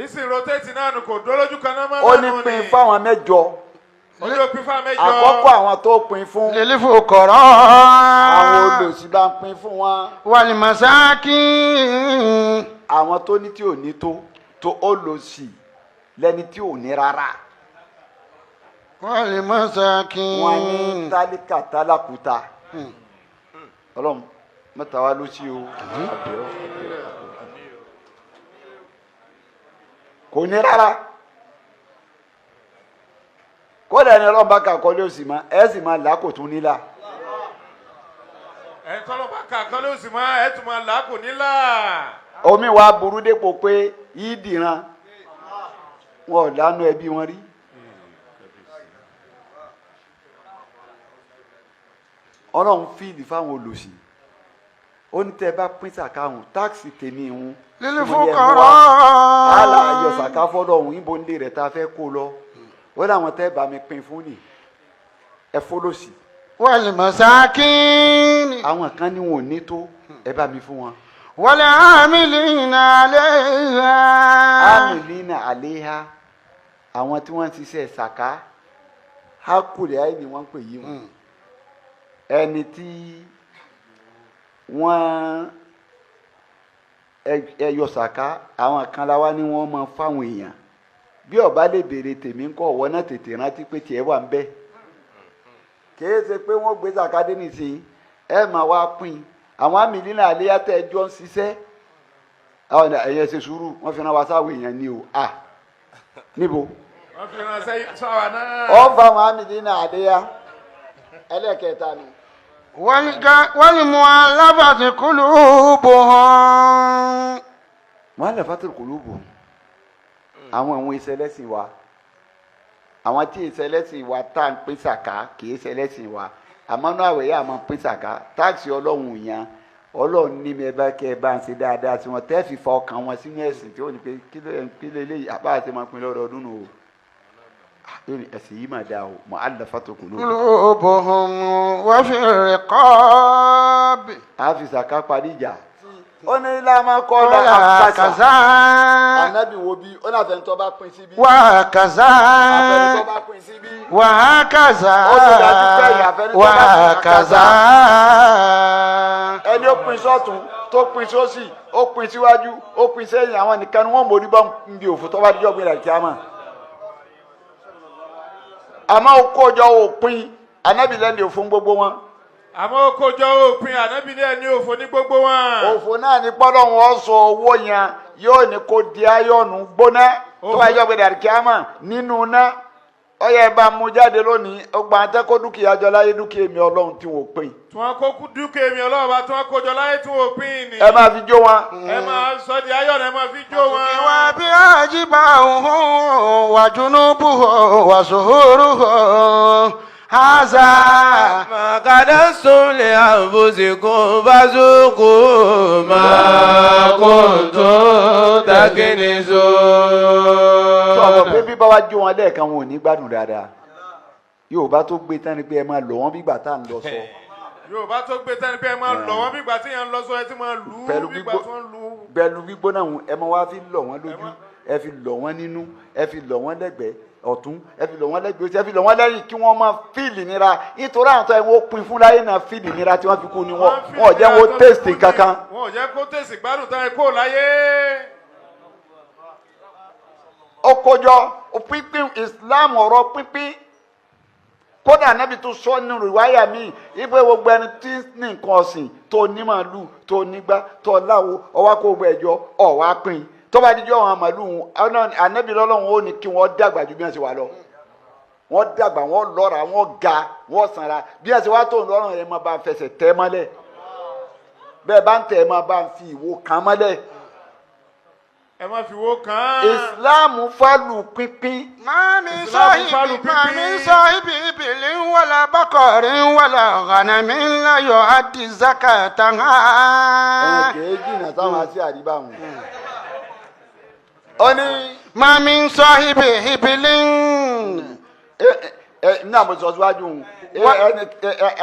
ìsìn rotate náà nù kò dúró lójú kan náà máa ó ní pín fáwọn mẹ́jọ. Ojú pín fáwọn mẹ́jọ. àkọ́kọ́ àwọn tó pín fún. lil fuqara. àwọn olòṣì bá ń pín fún wọn. wal masakin. àwọn tó ní tí ò ní tó olòṣì lẹ́ni tí ò ní rárá. wal masakin. wọ́n ní tálíkà tálákùúta. ọlọ́run mẹ́ta wá ló sí o. kò ní rárá. kódà ni ọlọ́run bá kà kọ́lé òsì mọ́ ẹ sì máa là á kò tún nílà. ẹ̀ tọ́lọ́ bá kà kọ́lé òsì mọ́ ẹ̀ tún máa là á kò nílà. omi wa burú dépò pé yìí dìran wọn ò lánú ẹbí wọn rí. ọlọ́run fíìlì fáwọn olòṣì ó ní tẹ́ bá pín sàkáhùn táàkì tèmi ìhun. lil fuqara. àlà ayọ̀ sàká fọ́dọ̀ ọ̀hún ìbò nílé rẹ̀ tá a fẹ́ kó lọ wọ́n láwọn tẹ́ bá mi pín fún ni ẹ fọlọ́sì. wal masakin. àwọn kan ní wọn ò ní tó ẹ bá mi fún wọn. wal amilina alayha. amilina alayha àwọn tí wọ́n ti ṣe ṣàká hákùrẹ́ àì ni wọ́n ń pè yí wọn. ẹni tí wọ́n ẹyọ ṣàká àwọn kan láwa ni wọ́n máa fáwọn èèyàn bí ọba lè béèrè tèmi ńkọ́ ọwọ́ náà tètè rántí pé tiẹ̀ wà ń bẹ kìí ṣe pé wọ́n gbé zakadé nìsín ẹ máa wá pín àwọn amìlínà àléyàtọ̀ ẹjọ́ ń ṣiṣẹ́ àwọn ẹ̀yẹ ṣe sùúrù wọ́n fi ràn wá sáwọn èèyàn ní o níbo. wọ́n fi ràn sáwà náà. ọ fa àwọn amìlínà àléyà ẹlẹ́kẹta ni. wal mu'allafati qulubuhum. mu'allafati qulubuhum àwọn ìṣẹlẹsìn wa àwọn tí ìṣẹlẹsìn wa tá à ń pín sàká kì í ṣẹlẹsìn wa àmọ́ náà àwẹ̀ yà máa pín sàká táàsì ọlọ́run yẹn ọlọ́run ní mi ẹ bá kẹ́ ẹ bá ń ṣe dáadáa tí wọ́n tẹ́ fi fa ọkàn wọn sínú ẹ̀sìn tí ó ní pé kí ló eléyìí àbá àti máa pín lọ́dọọdún nù o ẹ̀sìn yìí máa dáa o mu'allafatu qulubuhum wa fi riqab. a fi sàká parí ìjà ó ní lámà kọ́lá àkàzà ànábì wo bí ó náà fẹ́ntọ́ bá pín síbí. wà á kàzà àfẹ́ntọ́ bá pín síbí. wà á kàzà ó ti dájú pé ìyàfẹ́ntọ́ wà bá á pín kàzà. ẹni ó pín sọ́tún tó pín sósì ó pín síwájú ó pín sẹ́yìn àwọn nìkan ni wọ́n mórí bá ń bi òfò tó bá díjọ́ gbé rẹ̀ kíámà. àmọ́ ó kójọ òpin ànábì lẹ́ni òfin gbogbo wọn. àmọ́ kójọ òpin ànábì ní ẹni òfò ní gbogbo wọn. òfò náà ní pọ́lọ́ wọn sọ owó yẹn yóò ní kó di ayọ̀nù gbóná tó bá yọ pé dàrí kíámà nínú ná ọyẹ bá mú jáde lónìí ọgbà àtẹ́kọ́ dúkìá jọ láyé dúkìá mi ọlọ́run tí wọ́n pín. tí wọ́n kó dúkìá mi ọlọ́run bá tí wọ́n kójọ láyé tí wọ́n pín ni. ẹ máa fi jó wọn. ẹ máa sọ di ayọ̀nù ẹ máa fi jó wọn. ìwà bí àjíbá òhun wà jùnúbù wà sòhóró haza. màkàdá sólè àbòsíkò bá zókò máa kó tó dákínní so. sọ̀rọ̀ pé bí bá wá jó wọn lẹ́ẹ̀kan wọn ò ní gbádùn dáadáa Yorùbá tó gbé tán ni pé ẹ máa lọ wọn bígbà tá à ń lọ sọ. Yorùbá tó gbé tán ni pé ẹ máa lọ wọn bígbà tí yẹn ń lọ sọ ẹ ti máa lù ú bígbà tí wọ́n lù ú. pẹ̀lú gbígbóná ẹ máa wá fi lọ wọn lójú ẹ fi lọ wọn nínú ẹ fi lọ wọn lẹ́gbẹ̀ẹ́ ọ̀tún ẹ fi lọ wọn lẹ́gbẹ̀ẹ́ òsì ẹ fi lọ wọn lẹ́yìn kí wọ́n máa fíìlì nira nítorí àwọn tó ẹ wọ́n pin fún láyé náà fíìlì nira tí wọ́n fi kú ni wọ́n ò jẹ́ wọ́n tẹ́sítì kankan. wọ́n ò jẹ́ kó tẹ̀sí gbádùn tán ẹ kó láyé. ó kójọ pínpín Islam ọ̀rọ̀ pínpín kódà Ànábì tó sọ nínú ìwáyà mi ipe gbogbo ẹni tí ní nǹkan ọ̀sìn tó ní màálù tó nígbà tó láwo ọwọ́ kó gbogbo ẹ̀jọ́ ọ̀wá pín tó bá dijọ́ àwọn màálù Ànábì lọ́lọ́run ó ní kí wọ́n dàgbà ju bí wọ́n ṣe wà lọ wọ́n dàgbà wọ́n lọ́ra wọ́n ga wọ́n sanra bí wọ́n ṣe wá tó lọ́rùn yẹn máa bá ń fẹsẹ̀ tẹ́ mọ́lẹ̀ bẹ́ẹ̀ bá ń tẹ̀ máa bá ń fi ìwo kàn mọ́lẹ̀. ẹ má fi wo kàn án. Islam fálù pínpín. Mami sahibi ibilin wala bakarin wala ghanamin la yu'addi zakatan. Ẹ kèé jìnnà táwọn àti àríbá wọn. Ó ní Mami sahibi ibilin. ní àmọ̀sọ̀ síwájú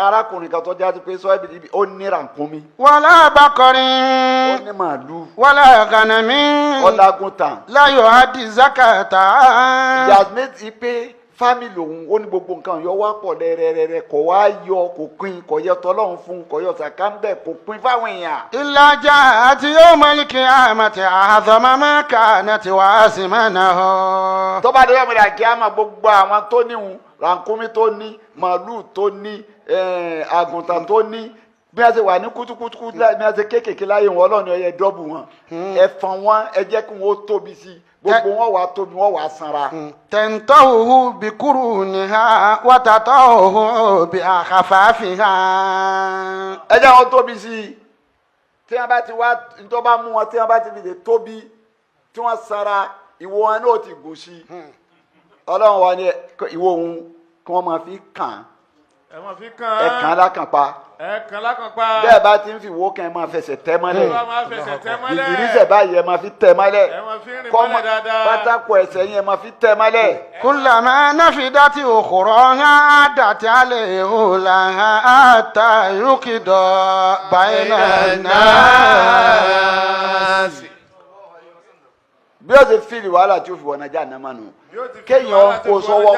arákùnrin kan tó jáde pé sọ ibi ó ní rànkúnmí. wala baqarin. ó ní màálù. wala ghanamin. ọ̀làgùntàn. la yu'addi zakata. yasmith pé fámìlì òun ó ní gbogbo nǹkan yọ wá pọ̀ lẹ́rẹ́rẹ́rẹ́ kò wá yọ kò pín kò yẹ tọ́lọ́run fún kò yọ sàkà ń bẹ̀ kò pín fáwọn èèyàn. illa ja'at yawmal qiyamati a'zama ma kanat wa asmanahu. tó bá dé yọ̀mọ̀dé àkíyàmà gbogbo àwọn tó níhun rànkúnmí tó ní màálù tó ní àgùntàn tó ní bí wọ́n ṣe wà ní kútukútukú bí wọ́n ṣe kéékèèké láyé wọn ọlọ́run ọ̀yẹ́ dọ́bù wọn ẹ̀fọn wọn ẹ jẹ́ kí wọ́n tóbi sí gbogbo wọn wà tóbi wọn wà sanra. tẹ̀ntọ́hù bí kúrú ni ha wàtàtọ́hù bí àkàfàáfì ha. ẹ jẹ́ wọn tóbi sí i tí wọ́n bá ti wá tó bá mú wọn tí wọ́n bá ti fi lè tóbi tí wọ́n sanra ìwo wọn náà ti gùn sí i ọlọ́run wa ni ìwo òun kí wọ́n máa fi kàn ẹ máa fi kàn án. ẹ kàn án lákànpá. ẹ kàn án lákànpá. bẹ́ẹ̀ bá ti ń fi wo kan ẹ máa fẹsẹ̀ tẹ́ mọ́lẹ̀. ẹ máa fẹsẹ̀ tẹ́ mọ́lẹ̀. ìrísẹ̀ báyìí ẹ máa fi tẹ́ mọ́lẹ̀. ẹ máa fi rìn mọ́lẹ̀ dáadáa. pátákó ẹsẹ̀ yín ẹ máa fi tẹ́ mọ́lẹ̀. kullama nafidati ukhraha dati alayha hatta yuqda bayna an-nas. bí ó ṣe fìlì wàhálà tí ó fi wọ̀nà já nàmá nù kéèyàn kó sọ́wọ́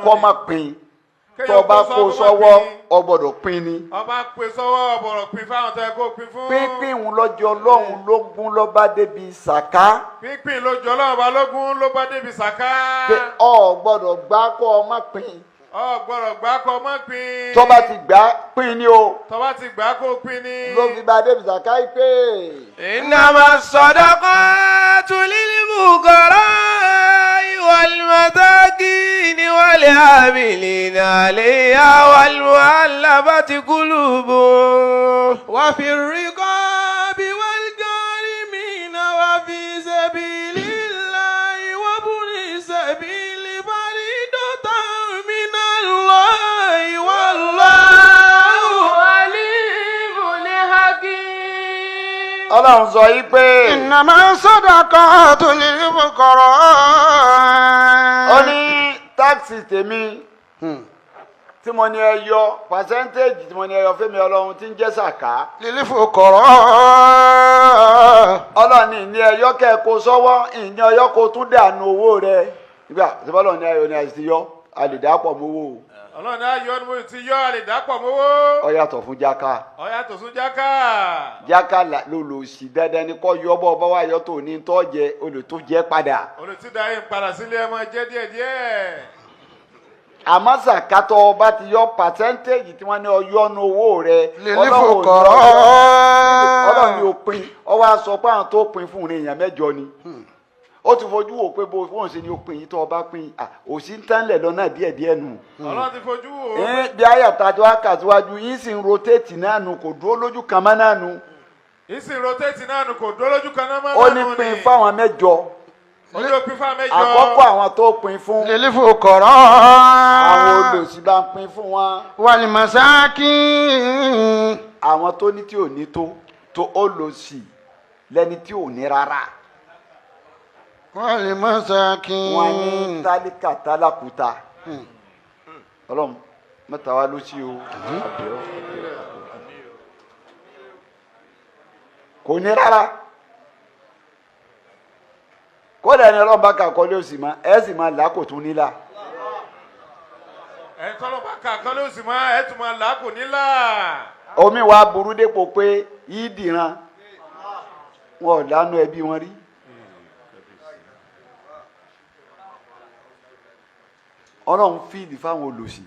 kọ́ má pín tó bá kó sọ́wọ́ ọ gbọ́dọ̀ pín ni. ọba pè sọ́wọ́ ọ̀bọ̀rọ̀ pín fáwọn tó yẹ kó pín fún. pínpín òun lọ́jọ́ ọlọ́run lógún ló bá débi sàká. pínpín lójọ́ ọlọ́run ọba lógún ló bá débi sàká. pé ọ gbọ́dọ̀ gbá kọ́ ọ má pín. ọ gbọ́dọ̀ gbá kọ́ ọ má pín. tó bá ti gbá pín ni o. tó bá ti gbá kó pín ni. ló fi bá débi sàká yìí pé. innama sadaqatu lil fuqara'i wal masakin wal amilina alayha wal mu'allafati qulubuhum wa fir riqabi wal gharimina wa fi sabilillahi wa buni sabili faridatan minallahi wallahu alimun hakim. ọlọ́run sọ yìí pé. innama sadaqatu lil fuqara. ó ní táàkì tèmi tí mo ní ẹ yọ pàṣẹ́ntéèjì tí mo ní ẹ yọ fẹ́mi ọlọ́run tí ń jẹ́ sàká. lil fuqara. ọlọ́run ní ìní ẹyọ kẹ́ẹ̀kọ́ sọ́wọ́ ìní ọyọ kó tún dànù owó rẹ nígbà tí bọ́lọ̀ ní ayọ̀ ní àìsí yọ àlèdàpọ̀ mowó. ọlọ́run náà yọ ni mo ti yọ àlèdàpọ̀ mowó. ó yàtọ̀ fún jáká. ó yàtọ̀ fún jáká. jáká ló lò sí dandan ni kò yọ bọ́ bá wà yọ tó ní tó jẹ olè tó jẹ padà. olùtúndà yìí ń padà sílé ẹ máa jẹ díẹ̀díẹ̀. àmọ́ sàkátọ̀ ọba ti yọ pàṣẹ́ntéèjì tí wọ́n ní ọyọ́nu owó rẹ. lil fuqara. ọlọ́run ni ó pín ọ wá sọ pé àwọn tó pín fún un èèyàn mẹ́jọ ni. ó ti fojú wò pé bó fóun ṣe ni ó pín yìí tó ọba pín òsì ń tánlẹ̀ lọ́nà díẹ̀díẹ̀ nù. ọlọ́run ti fojú wò ó. bí ayàtà tó wá kà síwájú yìí sì ń rotéètì náà nù kò dúró lójú kan mọ́ náà nù. ìsìn rotéètì náà nù kò dúró lójú kan náà mọ́ ó náà nù ní pín fáwọn mẹ́jọ. ó ní pín fáwọn mẹ́jọ. àkọ́kọ́ àwọn tó pín fún. lil fuqara. àwọn olòṣì bá ń pín fún wọn. wal masakin. àwọn tó ní tí ò ní tó olòṣì lẹ́ni tí ò ní rárá. wal masakin. wọn ní tálíkà tálákùúta. ọlọ́run mẹ́ta wá ló sí o. kò ní rárá. kódà ni ọlọ́run bá kà kọ́lé òsì mọ́ ẹ sì máa là á kò tún nílà. ẹ tọ́lọ́ bá kà kọ́lé òsì mọ́ ẹ tún máa là á kò nílà. omi wa burú dépò pé yìí dìran wọn ò lánú ẹbí wọn rí. ọlọ́run fíìlì fáwọn olòṣì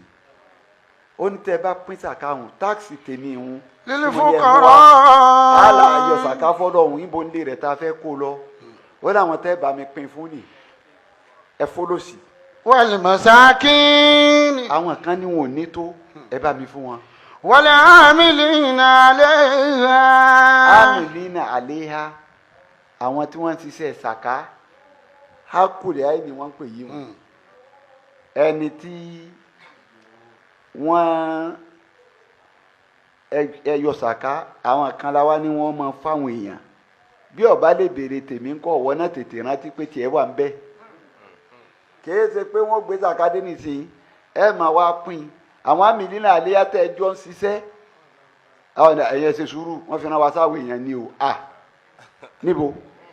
ó ní tẹ́ bá pín sàkáhùn táàkì tèmi ìhun. lil fuqara. àlà ayọ̀ sàká fọ́dọ̀ ọ̀hún ìbò nílé rẹ̀ tá a fẹ́ kó lọ. wọ́n láwọn tẹ́ bá mi pín fún ni ẹ fọlọ́sì. wal masakin. àwọn kan ní wọn ò ní tó ẹ bá mi fún wọn. wal amilina alayha. amilina alayha àwọn tí wọ́n ti ṣe ṣàká hákùrẹ́ àì ni wọ́n ń pè yí wọn. ẹni tí wọ́n ẹyọ ṣàká àwọn kan láwa ni wọ́n máa fáwọn èèyàn bí ọba lè béèrè tèmi ńkọ́ ọwọ́ náà tètè rántí pé tiẹ̀ wà ń bẹ. kìí ṣe pé wọ́n gbé sàkádé nìsín ẹ máa wá pín àwọn àmìlínà àléyá tẹ́ ẹjọ́ ń ṣiṣẹ́ àwọn ẹ̀yẹ ṣe sùúrù wọ́n fi rán wa sáwọn èèyàn ní o níbo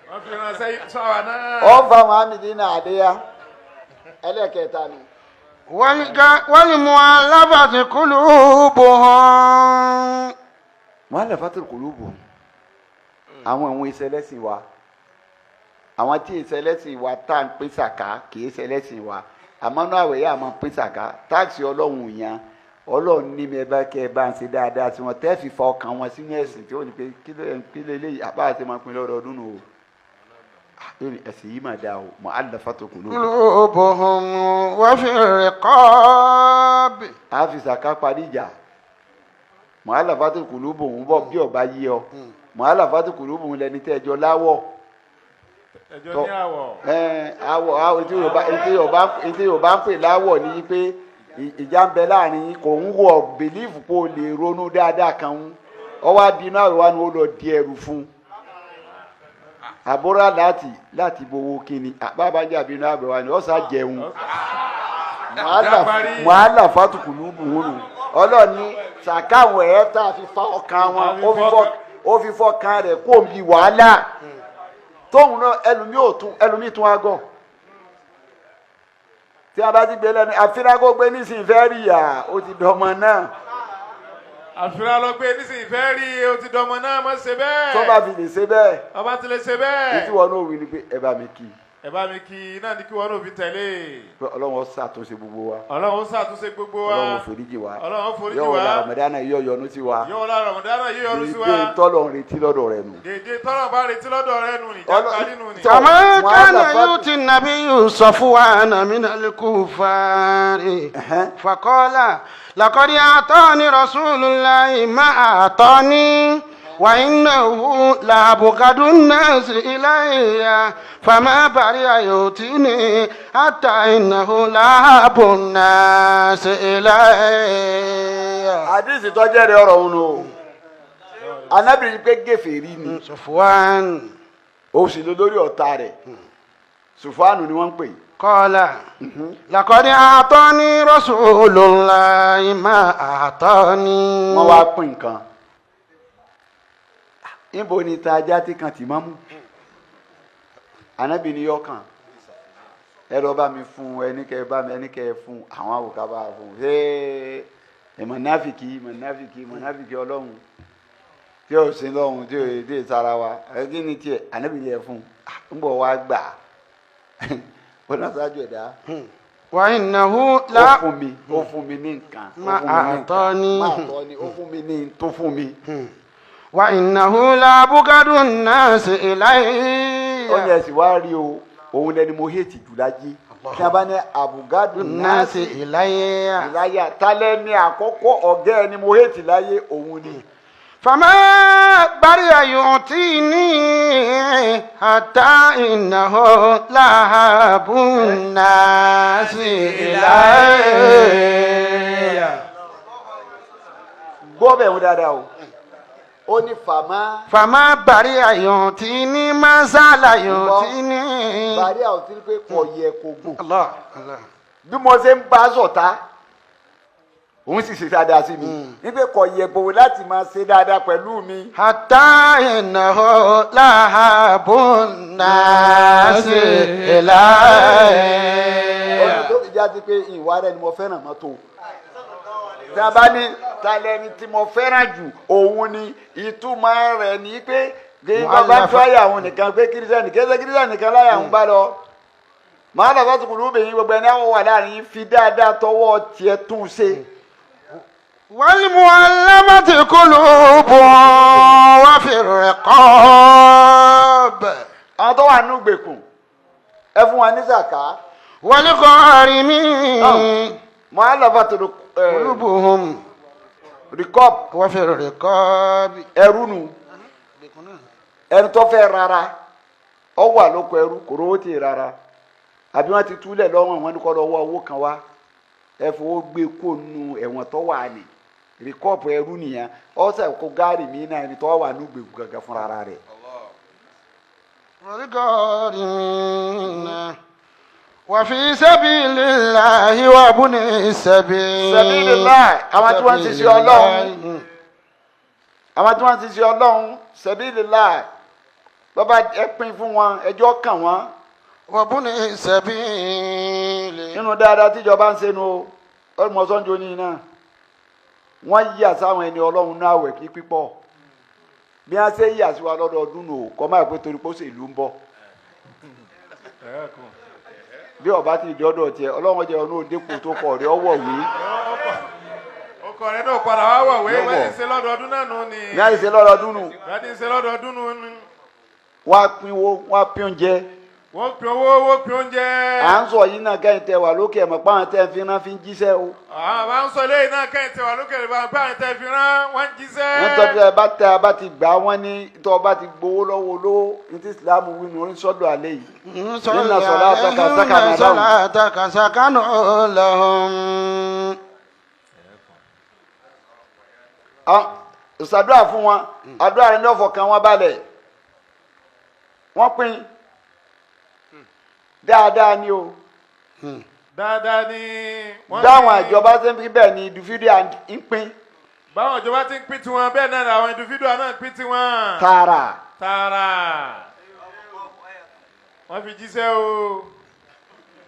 wọ́n fi rán sáwà náà. ọ̀fà àwọn àmìlínà àléyá ẹlẹ́kẹta ni. والمؤلفة قلوبهم. mu'allafati qulubuhum àwọn ìṣẹ̀lẹ̀sìn wa àwọn tí ìṣẹ̀lẹ̀sìn wa tá à ń pín sàká kì í ṣẹlẹ̀sìn wa àmọ́ náà àwẹ̀ yà máa pín sàká táàsì ọlọ́run yẹn ọlọ́run ní mi ẹ bá kẹ́ ẹ bá ń ṣe dáadáa tí wọ́n tẹ́ fi fa ọkàn wọn sínú ẹ̀sìn tí ó ní pé kí ló eléyìí àbá àti máa pín lọ́dọọdún nù o ẹ̀sìn yìí máa dáa o mu'allafati qulubuhum wa fi riqab. a fi sàká parí ìjà mu'allafati qulubuhum bọ̀ bí ọba yí ọ mu'allafati qulubuhum lẹni tẹ́ ẹjọ́ láwọ̀ ẹjọ́ ní àwọ̀. àwọ̀ ètò yorùbá ń pè láwọ̀ ní pé ìjà ń bẹ láàrin kò ń wọ bìlíìfù pé o lè ronú dáadáa kan ń ọwọ́ abinú àwòrán ni ó lọ di ẹrù fún àbúrò láti gbowó kíni àbábájá abinú àwòrán ni ọ̀sà jẹun mu'allafati qulubuhum ọlọ́ọ̀ni sàkáwọn ẹ̀ tá a fi fa ọkàn wọn ó fi fọkàn rẹ̀ kó bí wàhálà tóun náà ẹlòmíì tún agọ tí a bá ti gbé lẹ́nu àfírágó gbé nísìnyí fẹ́ rí yà ó ti dọmọ náà. àfírà lọ gbé nísìnyí fẹ́ rí ó ti dọmọ náà mọ̀ ṣe bẹ́ẹ̀. tó bá fi lè ṣe bẹ́ẹ̀. ọba ti lè ṣe bẹ́ẹ̀. ètí wọn náà wí ni pé ẹ bá mi kí. ẹ bá mi kí náà ní kí wọn náà fi tẹ̀lé. ọlọ́run ó ṣàtúnṣe gbogbo wa. ọlọ́run ó ṣàtúnṣe gbogbo wa. ọlọ́run foríjì wa. ọlọ́run foríjì wa. yóò la Ramadana yóò yọ́nú sí wa. yóò la Ramadana yóò yọ́nú sí wa. dèdè tọ́lọ̀ ń retí lọ́dọ̀ rẹ nù. dèdè tọ́lọ̀ bá retí lọ́dọ̀ rẹ nù ní jákàlí nù ní. فما كان يؤتي النبي صفوان من الكفار فقال لقد أعطاني رسول الله ما أعطاني وإنه لأبغض الناس إلي فما برئ يؤتيني حتى إنه لأحب الناس إلي. àdìsí tó jẹ́ rẹ̀ ọ̀rọ̀ òun o anábìrin pé gèfèrí ni Sufwan ó sì lọ lórí ọ̀tá rẹ̀ Sùfánù ni wọ́n ń pè. قال لقد أعطاني رسول الله ما أعطاني. wọ́n wá pín nǹkan níbo ni ta ajá tí kan tì máa mú ànábì ni yọ kàn ẹ lọ bá mi fún ẹnikẹ́ bá mi ẹnikẹ́ fún àwọn àwòká bá fún mọ̀náfìkì ọlọ́run tí ó sin lọ́hùn tí ó dé sára wa kí ni tiẹ̀ ànábì ni ẹ fún ń bọ̀ wá gbà ó náà ṣáájú ẹ̀dá. وإنه ó لا fún mi ní nǹkan ما أعطاني ó fún mi ní tó fún mi. وإنه لأبغض الناس إلي. ó ní ẹ̀sìn wá rí o òun lẹni mo hétì jù láyé tí a bá ní àbùgádùn الناس إلي. ìláyà tálẹ́ ní àkọ́kọ́ ọ̀gá ẹni mo hétì láyé òun ni. فما برئ يعطيني حتى إنه لأحب الناس إلي. gbọ́ bẹ̀ wọ́n dáadáa o ó ní fàmá. فما برئ يعطيني ما زال يعطيني. bàrí àwọn tí ń pé kò yẹ kó gùn. الله الله. bí mo ṣe ń bá sọ̀tá òun sì ṣe dáadáa sí mi nígbà kò yẹ gbòòrò láti máa ṣe dáadáa pẹ̀lú mi. حتى إنه لأحب الناس إلي. ọdún tó fi jáde pé ìwà rẹ ni mo fẹ́ràn mọ́tò tí a bá ní talẹ́ni tí mo fẹ́ràn jù òun ni ìtumọ̀ rẹ̀ ní pé bàbá tó àyà òun nìkan pé kírísítẹ́nì kírísítẹ́nì nìkan láyà òun bá lọ. màá lọ sọ́tù kùnú bẹ̀yìn gbogbo ẹni àwọn wà láàrin fi dáadáa tọwọ́ tiẹ̀ tún ṣe. والمعلمة قلوبهم وفي الرقاب. àwọn tó wà nínú ìgbèkùn ẹ fún wa ní sàká. والغارمين mu'allafati قلوبهم rìkọ́b وفي الرقاب. ẹrú nu ẹni tó fẹ́ rárá ọ wà lóko ẹrú kò rówó tì rárá àbí wọ́n ti túlẹ̀ lọ́wọ́ wọn ní kọ́ lọ́wọ́ owó kan wá ẹ fowó gbé kó nu ẹ̀wọ̀n tó wà ní rìkọ́b ẹrú nìyẹn ọ̀sẹ̀ kó gáàrì mí náà ẹni tó wà ní gbèkú gàgà fúnra rẹ̀. والغارمين وفي سبيل الله وابن السبيل. Sabilillah, àwọn tí wọ́n ti ṣe Ọlọ́run. Àwọn tí wọ́n ti ṣe Ọlọ́run, Sabilillah. Bàbá ẹ pín fún wọn, ẹjọ́ kàn wọ́n. وابن السبيل. Nínú dáadáa tíjọba ń ṣe nu ọmọsánjó ní iná. Wọ́n yí àsáwọn ẹni Ọlọ́run náà wẹ̀ kí pípọ̀. Bí wọ́n ṣe yí àṣìwà lọ́dọọdún nù, kọ́ máa pé torí pé ó sì ìlú ń bọ̀. Bí ọba ti di ọ̀dọ̀ tiẹ̀ Ọlọ́run jẹ́ ọ̀nà òdekù tó kọ̀ rẹ̀ ọwọ́ wí. ọkọ̀ rẹ̀ náà padà wá wọ̀ wé wọ́n ti ṣe lọ́dọọdún náà nù ni. Ní àyè ṣe lọ́dọọdún nù. wọ́n ti ṣe lọ́dọọdún nù ni. Wọ́n á pín owó, wọ́n á pín oúnjẹ. wọ́n pín owó wọ́n pín oúnjẹ. À ń sọ yìí náà kẹ́yìn tẹ wà lókè ẹ̀mọ́ páwọn tẹ́ fi rán fi ń jíṣẹ́ o. àwọn bá ń sọ eléyìí náà kẹ́yìn tẹ wà lókè rẹ̀ bá àwọn tẹ fi rán wọ́n ń jíṣẹ́. Nítorí ẹ bá ti gbà wọ́n ní tó ọba ti gbowó lọ́wọ́ olówó ní ti Ìsìlámù wí ní sọ́dọ̀ àlẹ́ yìí. Nínú sọ̀lá صلاتك سكن لهم. Ìṣàdúrà fún wọn, àdúrà rẹ̀ ní ọ̀fọ̀ kan wọ́n balẹ̀. Wọ́n pín dáadáa ni o. dáadáa ni. Dáwọn ìjọba ṣe ń fi bẹ́ẹ̀ ni individual ń pín. báwọn ìjọba ti ń pín tiwọn bẹ́ẹ̀ náà làwọn individual náà ń pín tiwọn. Tààrà. wọ́n fi jíṣẹ́ o.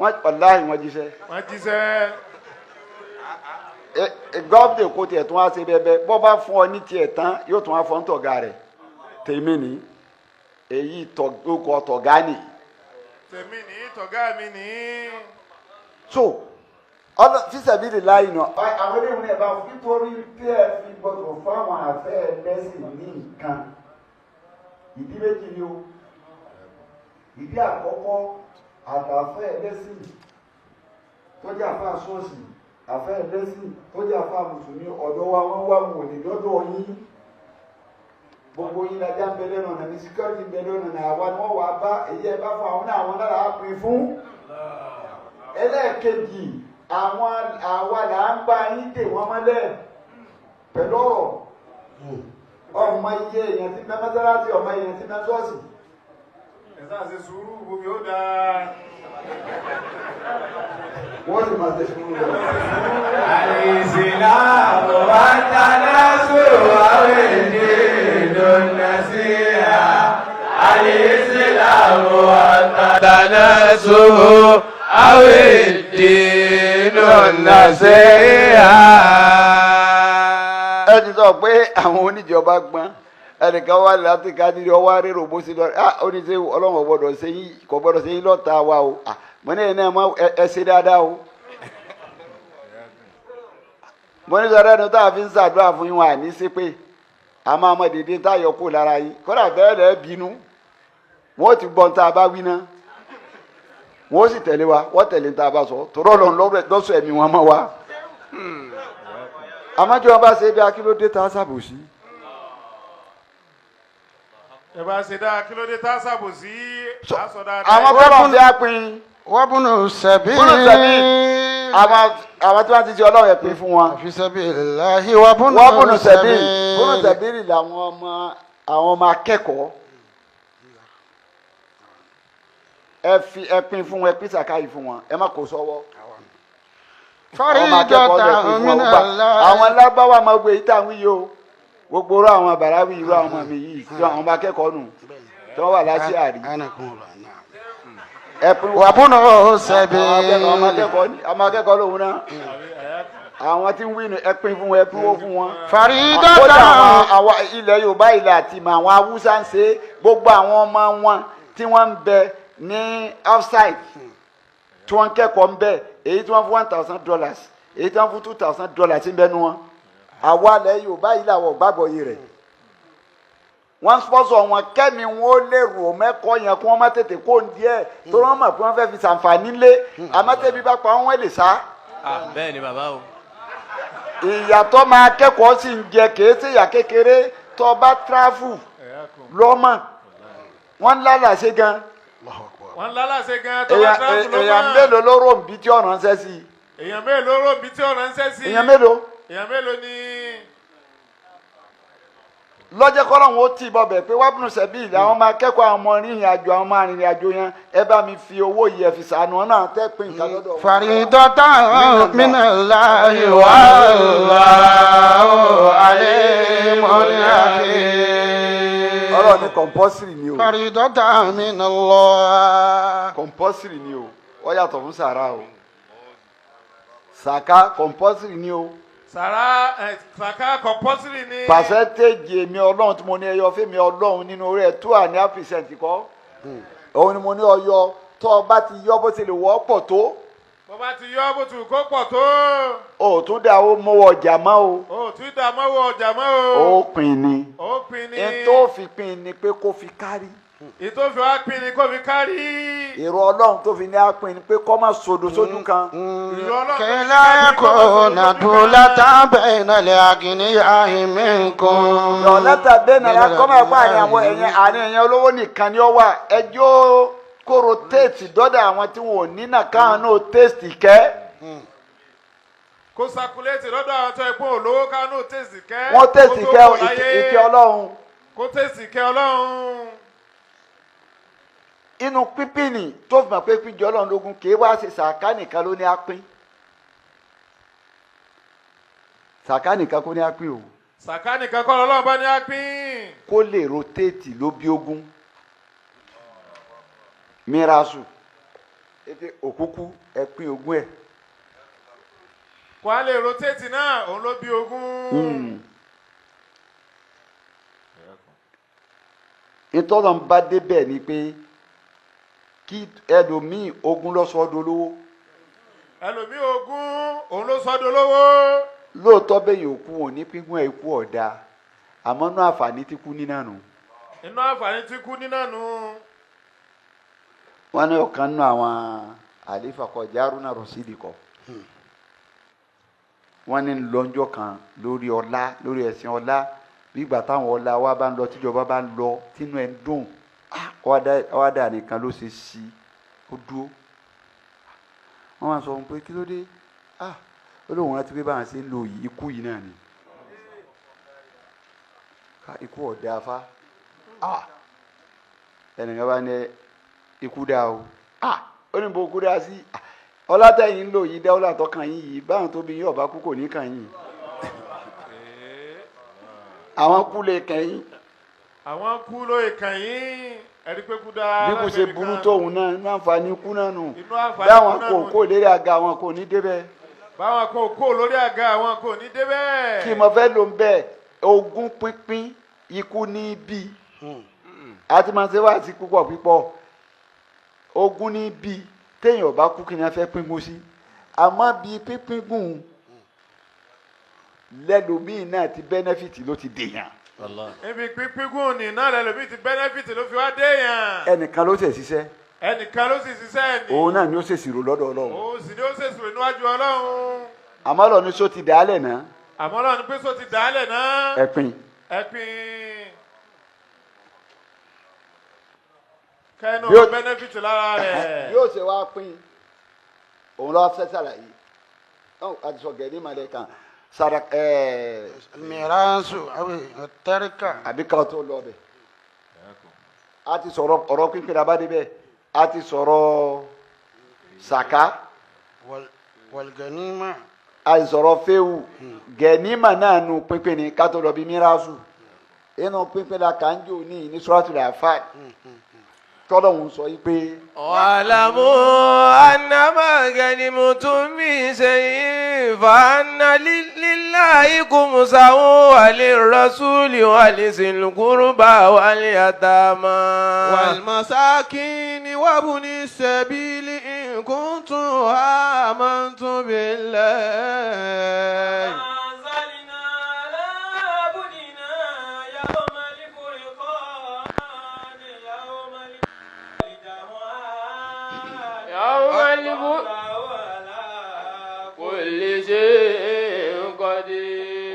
Wàláhì wọ́n jíṣẹ́. wọ́n jíṣẹ́. Gọ́ọ̀dì kò tiẹ̀ tún wá ṣe bẹ́ẹ̀ bọ́ bá fún ọ ní tiẹ̀ tán yóò tún wá fọ́ ń tọ̀gá rẹ̀. Tèmi ni èyí tọ̀gbọ́kọ̀ tọ̀gá nì. tèmi ní tọ̀gá mi ní. So Fisabilillah nà. Àwọn eléyìí náà bá nítorí pé ẹ fi gbọdọ̀ fáwọn àfẹ́ ẹlẹ́sìn ní nǹkan. Ìdí méjì ni o. Ìdí àkọ́kọ́ àtàfẹ́ ẹlẹ́sìn tó jẹ́ àfẹ́ àṣọ́ọ̀ṣì àfẹ́ ẹlẹ́sìn tó jẹ́ àfẹ́ àmùsùnmí ọ̀dọ́ wa wọ́n wá wò ní lọ́dọ̀ yín. Gbogbo yín lajá ń bẹ lẹ́nu ọ̀nà ní síkírọ́tì ń bẹ lẹ́nu ọ̀nà àwa ni wọ́n wà bá èyí ẹ bá fún àwọn náà àwọn náà á pín fún. Ẹlẹ́ẹ̀kejì àwa là ń bá yín dè wọ́n mọ́lẹ̀ pẹ̀lú ọ̀rọ̀. Ọmọ iye èèyàn ti mẹ́ mọ́sálásí ọmọ èèyàn ti mẹ́ ṣọ́ọ̀ṣì. ẹ̀sán àti sùúrù gbogbo yóò dáa. Wọ́n sì máa ṣe sùúrù lọ. Al-miskinu wa tanasuru awede donasiya. Al-miskinu wa tanasuru awede donasiya. Ẹ ti sọ pé àwọn oníjọba gbọ́n ẹnìkan wà láti ká nílé ọwọ́ arérò bó sí lọ ó ní sẹ́ Ọlọ́run gbọ́dọ̀ sẹ́yìn kò gbọ́dọ̀ sẹ́yìn lọ́ta wa o mo ní ẹ̀ná ẹ ṣe dáadáa o. Mo ní sọ̀rọ̀ ẹni tá a fi ń ṣàdúrà fún yín wà ní sípè àmọ́ ọmọ dèdè táyọ̀ kó lára yín kódà bẹ́ẹ̀ lẹ́ bínú wọ́n ti gbọ́n tá a bá wí náà wọ́n sì tẹ̀lé wa wọ́n tẹ̀lé tá a bá sọ tòrọ́ lọ́sọ̀ ẹ̀mí wọn mọ́ wa. Àmọ́jọ́ wọn bá ṣe bí akílódé tá a ṣàbòsí. ẹ bá ṣe dáa kí ló dé tá a ṣàbòsí. Àwọn bọ́lọ̀ fi á pin. وابن السبيل. Àwọn tí wọ́n ti ṣe Ọlọ́run ẹ̀ pín fún wọn. في سبيل الله وابن Wọ́n السبيل. bùnú sẹ̀bírì làwọn ọmọ akẹ́kọ̀ọ́. Ẹ pín fún wọn, ẹ pín sàkáyì fún wọn, ẹ má kó sọ́wọ́. فريضة من الله. Àwọn lábáwá máa gbé yìí táwọn yìí o. Gbogbo orú àwọn bàráwì irú àwọn ọmọ mi yìí tí àwọn ọmọ akẹ́kọ̀ọ́ nù tí wọ́n wà láṣẹ àrí. وابن السبيل. Ọmọ akẹ́kọ̀ọ́ lòun náà. Àwọn tí ń wí ni ẹ pín fún wọn, ẹ pín owó fún wọn. فريضة. Kódà àwọn ilẹ̀ Yorùbá ilẹ̀ àti àwọn Haúsá ń ṣe gbogbo àwọn ọmọ wọn tí wọ́n ń bẹ ní outside tí wọ́n ń kẹ́kọ̀ọ́ ń bẹ èyí tí wọ́n fún $1,000 èyí tí wọ́n fún $2,000 ń bẹnu wọn. Àwa ilẹ̀ Yorùbá yìí làwọn gbàgbọ́ yìí rẹ̀. Wọ́n sponsor wọn kẹ́mi wọn ó lè rò mẹ́kọ̀ọ́ yẹn kí wọ́n má tètè kó ń díẹ̀ tó wọ́n mọ̀ pé wọ́n fẹ́ fi ṣàǹfààní lé àmọ́tẹ́bí bá pa wọ́n lè sá. Bẹ́ẹ̀ ni bàbá o. Ìyàtọ̀ máa kẹ́kọ̀ọ́ sì ń jẹ kèé sí ìyà kékeré tó bá travel lọ́mọ wọ́n ń lálàṣe gan. wọ́n lálàṣe gan tó bá travel lọ́mọ. Èèyàn mélòó ló rò ń bí tí ọ̀ràn ń sẹ́ sí. Èèyàn mélòó ló rò ń bí tí ọ̀ràn ń sẹ́ sí. Èèyàn mélòó. Èèyàn mélòó ni. lọ́jọ́ kọ́lọ́hún ó tì bọ̀bẹ̀ pé wábùnú sẹ́bí àwọn ọmọ akẹ́kọ̀ọ́ àwọn ọmọ rìnrìn àjò àwọn ọmọ arìnrìn àjò yẹn ẹ bá mi fi owó yìí ẹ fi sànù ọ̀nà tẹ́ pé nǹkan lọ́dọ̀ wọn. faridatan minallahi wallahu alimun hakim. ọ̀rọ̀ ni compulsory ni o. faridatan minallah. compulsory ni o ó yàtọ̀ fún sàrà o. sàká compulsory ni o. Sàká compulsory ni. percentage èmi ọlọ́run tí mo ní ẹyọ fún mi ọlọ́run nínú orí ẹ̀ 2.5% kọ́. òun ni mo ní ọyọ tó o bá ti yọ bó ti lè wọ́ pọ̀ tó. bó bá ti yọ bó ti kó pọ̀ tó. o tún dà ó mọ́wọ́ ọjà mọ́ o. o tún dà mọ́wọ́ ọjà mọ́ o. ó pin ni. ó pin ni. ètò òfin pin ni pé kó fi kárí. ètò òfin wa pin ni kó fi kárí. èrò ọlọ́run tó fi ní apin ni pé kó má sodo sójú kan. kẹlẹ́ kò nà dúlátà bẹ́ẹ̀ náà lè àgìníyà minkum. dọ̀lẹ́tà bẹ́ẹ̀ náà kọ́ máa pa àyàwó àárín ẹ̀yàn olówó nìkan ni ó wà ẹjọ́ kóró téètì dọ́dọ̀ àwọn tí wọn ò ní náà káwọn náà téètì kẹ́. kó sakuléètì lọ́dọ̀ àwọn tó ẹ̀pọ̀ olówó káwọn náà téètì kẹ́. wọ́n téètì kẹ́ ìkẹ́ ọlọ́run. kó téètì kẹ́ ọlọ́run. inú pínpín ni tó fi mọ̀ pé pínjọ ọlọ́run lógún kì í wá ṣe sàká nìkan ló ní apín. sàká nìkan kó ní apín o. sàká nìkan kọ́ lọ́lọ́run bá ní apín. kó lè rotéètì ló bí ogún. mirasu ètè òkúkú ẹpín ogún ẹ. kó a lè rotéètì náà òun ló bí ogún. ìtọ́nà ń bá débẹ̀ ni pé kí ẹlòmíì ogún lọ́sọ̀ọ́dọ̀ lówó. ẹlòmíì ogún òun ló sọ́dọ̀ lówó. lóòótọ́ bẹ́ẹ̀ yóò kú òní pínpín ẹ̀ kú ọ̀dà àmọ́ inú àǹfààní tí kú nínà nù. inú àǹfààní tí kú nínà nù. wọ́n ní ọ̀kan nínú àwọn àlefa kọjá arúnà rọ̀ṣídì kọ. wọ́n ní lọ́njọ́ kan lórí ọlá lórí ẹ̀sìn ọlá bí ìgbà táwọn ọlá wa bá ń lọ tíjọba bá ń lọ tínú ẹ̀ ń dùn wá dà nìkan ló ṣe sí ó dúró. wọ́n máa sọ fún pé kí ló dé ó lóun rántí pé báwọn ṣe ń lo ikú yìí náà ni ikú ọ̀dà afá ẹnìkan bá ní ikú dá o ó ní bó kú dá sí ọlátẹ̀yìn ń lò yìí dá ọlá tọkàn yín yìí báwọn tó bí yín ọba kú kò ní kàn yín àwọn kú lè kàn yín. àwọn kú ló kàn yín ẹ̀rí pé kú dá. bí kò ṣe burú tóun náà inú àǹfààní kú náà nù báwọn kò lérí àga àwọn kò ní débẹ̀. báwọn kò lórí àga àwọn kò ní débẹ̀. kí mo fẹ́ lò ń bẹ̀ ogún pínpín ikú ní bí àti máa ṣe wá sí púpọ̀ púpọ̀ ogún ní bí téèyàn bá kú kí ni a fẹ́ pín sí àmọ́ bí pínpín gùn lẹ́lòmíì náà ti bẹ́nẹ́fìtì ló ti dèèyàn. ibi pínpín gùn ní náà lẹ́lòmíì ti bẹ́nẹ́fìtì ló fi wá dèèyàn. ẹnìkan ló ṣe ṣiṣẹ́. ẹnìkan ló sì ṣiṣẹ́ ni. òun náà ni ó ṣèṣirò lọ́dọ̀ ọlọ́run. òun sì ni ó ṣèṣirò níwájú ọlọ́run. àmọ́ lọ ní sọ ti dàálẹ̀ náà. àmọ́ lọ ní pé sọ ti dàálẹ̀ náà. ẹ̀pin. kẹ́nu ọ̀rọ̀ bẹ́nẹ́fìtì lára rẹ̀. yóò ṣe wá pín òun lọ́wọ́ fẹ́ sàlàyé àti sọ gẹ̀ẹ́dì màlẹ̀ kan sara mìírànsù tẹ́ríkà. àbí ká tó lọ bẹ̀. a ti sọ̀rọ̀ ọ̀rọ̀ pínpín abádé bẹ́ẹ̀ a ti sọ̀rọ̀ sàká. wàlgànímà. a ti sọ̀rọ̀ fẹ́wù gẹ̀ẹ́nìmà náà nu pínpín ni ká tó lọ bí mìírànsù inú pínpín la kà ń jò ní suratul Anfal tọ́lọ́hún sọ yìí pé. wa'lamu annama ganimtum min shay'in fa anna lillahi khumsahu wa lirrasuli wa lizil qurba wal yatama wal masakini wa ibni sabili in kuntum amantum billahi.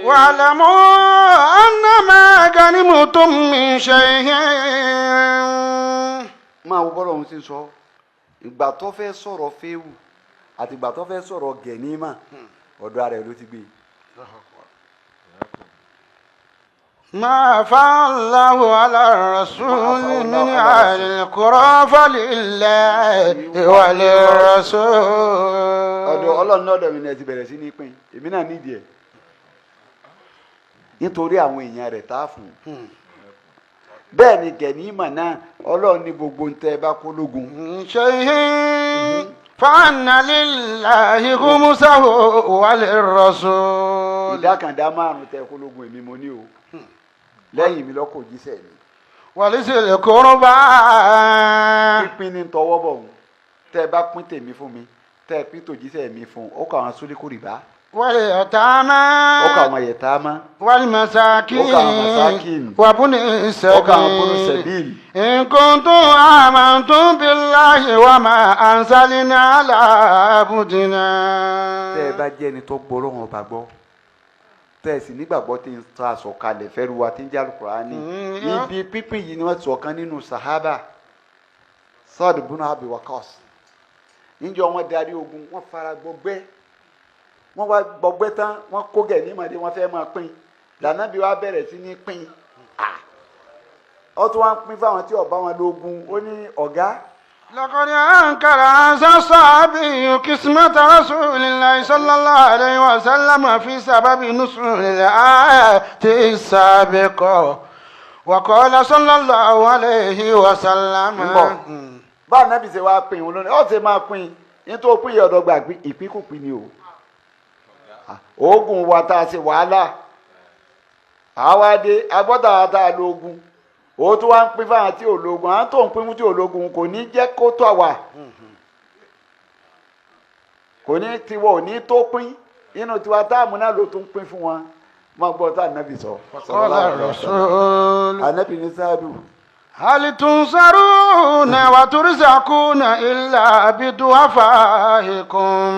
واعلموا أنما غنمتم من شيء. máa wo bọ́lá òun ti sọ ìgbà tó fẹ́ sọ̀rọ̀ fẹ́wù àti ìgbà tó fẹ́ sọ̀rọ̀ gẹ̀nímà ọ̀dọ̀ ara ẹ̀ ló ti gbé. ما أفاء الله على الرسول من أهل القرى فلله وللرسول. ọ̀dọ̀ Ọlọ́run lọ́dọ̀ mi ni ẹ ti bẹ̀rẹ̀ sí ní pín èmi náà nídìí ẹ̀ nítorí àwọn èèyàn rẹ̀ tá a fún un bẹ́ẹ̀ ni gẹ̀nímà náà Ọlọ́run ní gbogbo ń tẹ́ ẹ bá kó lógun. شيء فأن لله خمسه وللرسول. ìdákàndá márùn tẹ́ ẹ kó lógun èmi mo ní o lẹ́yìn mi lọ́kọ̀ òjíṣẹ́ mi. ولذي القربى. pínpín ní tọwọ́ bọ̀ ọ̀hún tẹ́ ẹ bá pín tèmi fún mi tẹ́ ẹ pín tòjíṣẹ́ mi fún ó kọ àwọn súlíkù rìbá واليتامى. ó kọ àwọn yẹ̀támá والمساكين وابن ó kọ àwọn bọ́nù السبيل sẹ̀bíìlì. إن كنتم آمنتم بالله وما أنزلنا على عبدنا. tẹ́ ẹ bá jẹ́ ẹni tó gbọ́ Ọlọ́run ọba gbọ́ tẹ́ ẹ sì nígbàgbọ́ tí ń ta àsọ̀kalẹ̀ fẹ́ru wa tí ń jẹ́ Al-Qur'ani ibi pínpín yìí ni wọ́n ti sọ̀kan nínú sahaba Sa'd ibn Abi Waqqas níjọ́ wọn darí ogun wọ́n fara gbọgbẹ́ wọ́n wá gbọgbẹ́ tán wọ́n kó gẹ̀nímà wọ́n fẹ́ máa pín l'Ànábì wa bẹ̀rẹ̀ sí ní pín ó tún wá ń pín fáwọn tí ó bá wọn lógun ó ní ọ̀gá. لقد أنكر هذا الصحابي قسمة رسول الله صلى الله عليه وسلم في سبب نزول الآية السابقة وقال صلى الله عليه وسلم. bá Ànábì ṣe wá pín òun lónìí ó ṣe máa pín nítorí pín ìyọ̀dọ̀ gbà ìpínkùpín ni o oògùn wa tá a ṣe wàhálà àwa dé agbọ́dọ̀ tá a lo ogun o tún wá ń pín fáwọn tí ò lógun àwọn tó ń pín fún tí ò lógun kò ní jẹ́ kó tó àwà kò ní tiwọ́ ò ní tó pín inú tiwa táàmù náà ló tún pín fún wọn máa gbọ́ tá Ànábì sọ. قال الرسول Ànábì ní Sáàdù. هل تنصرون وترزقون إلا بدعفائكم.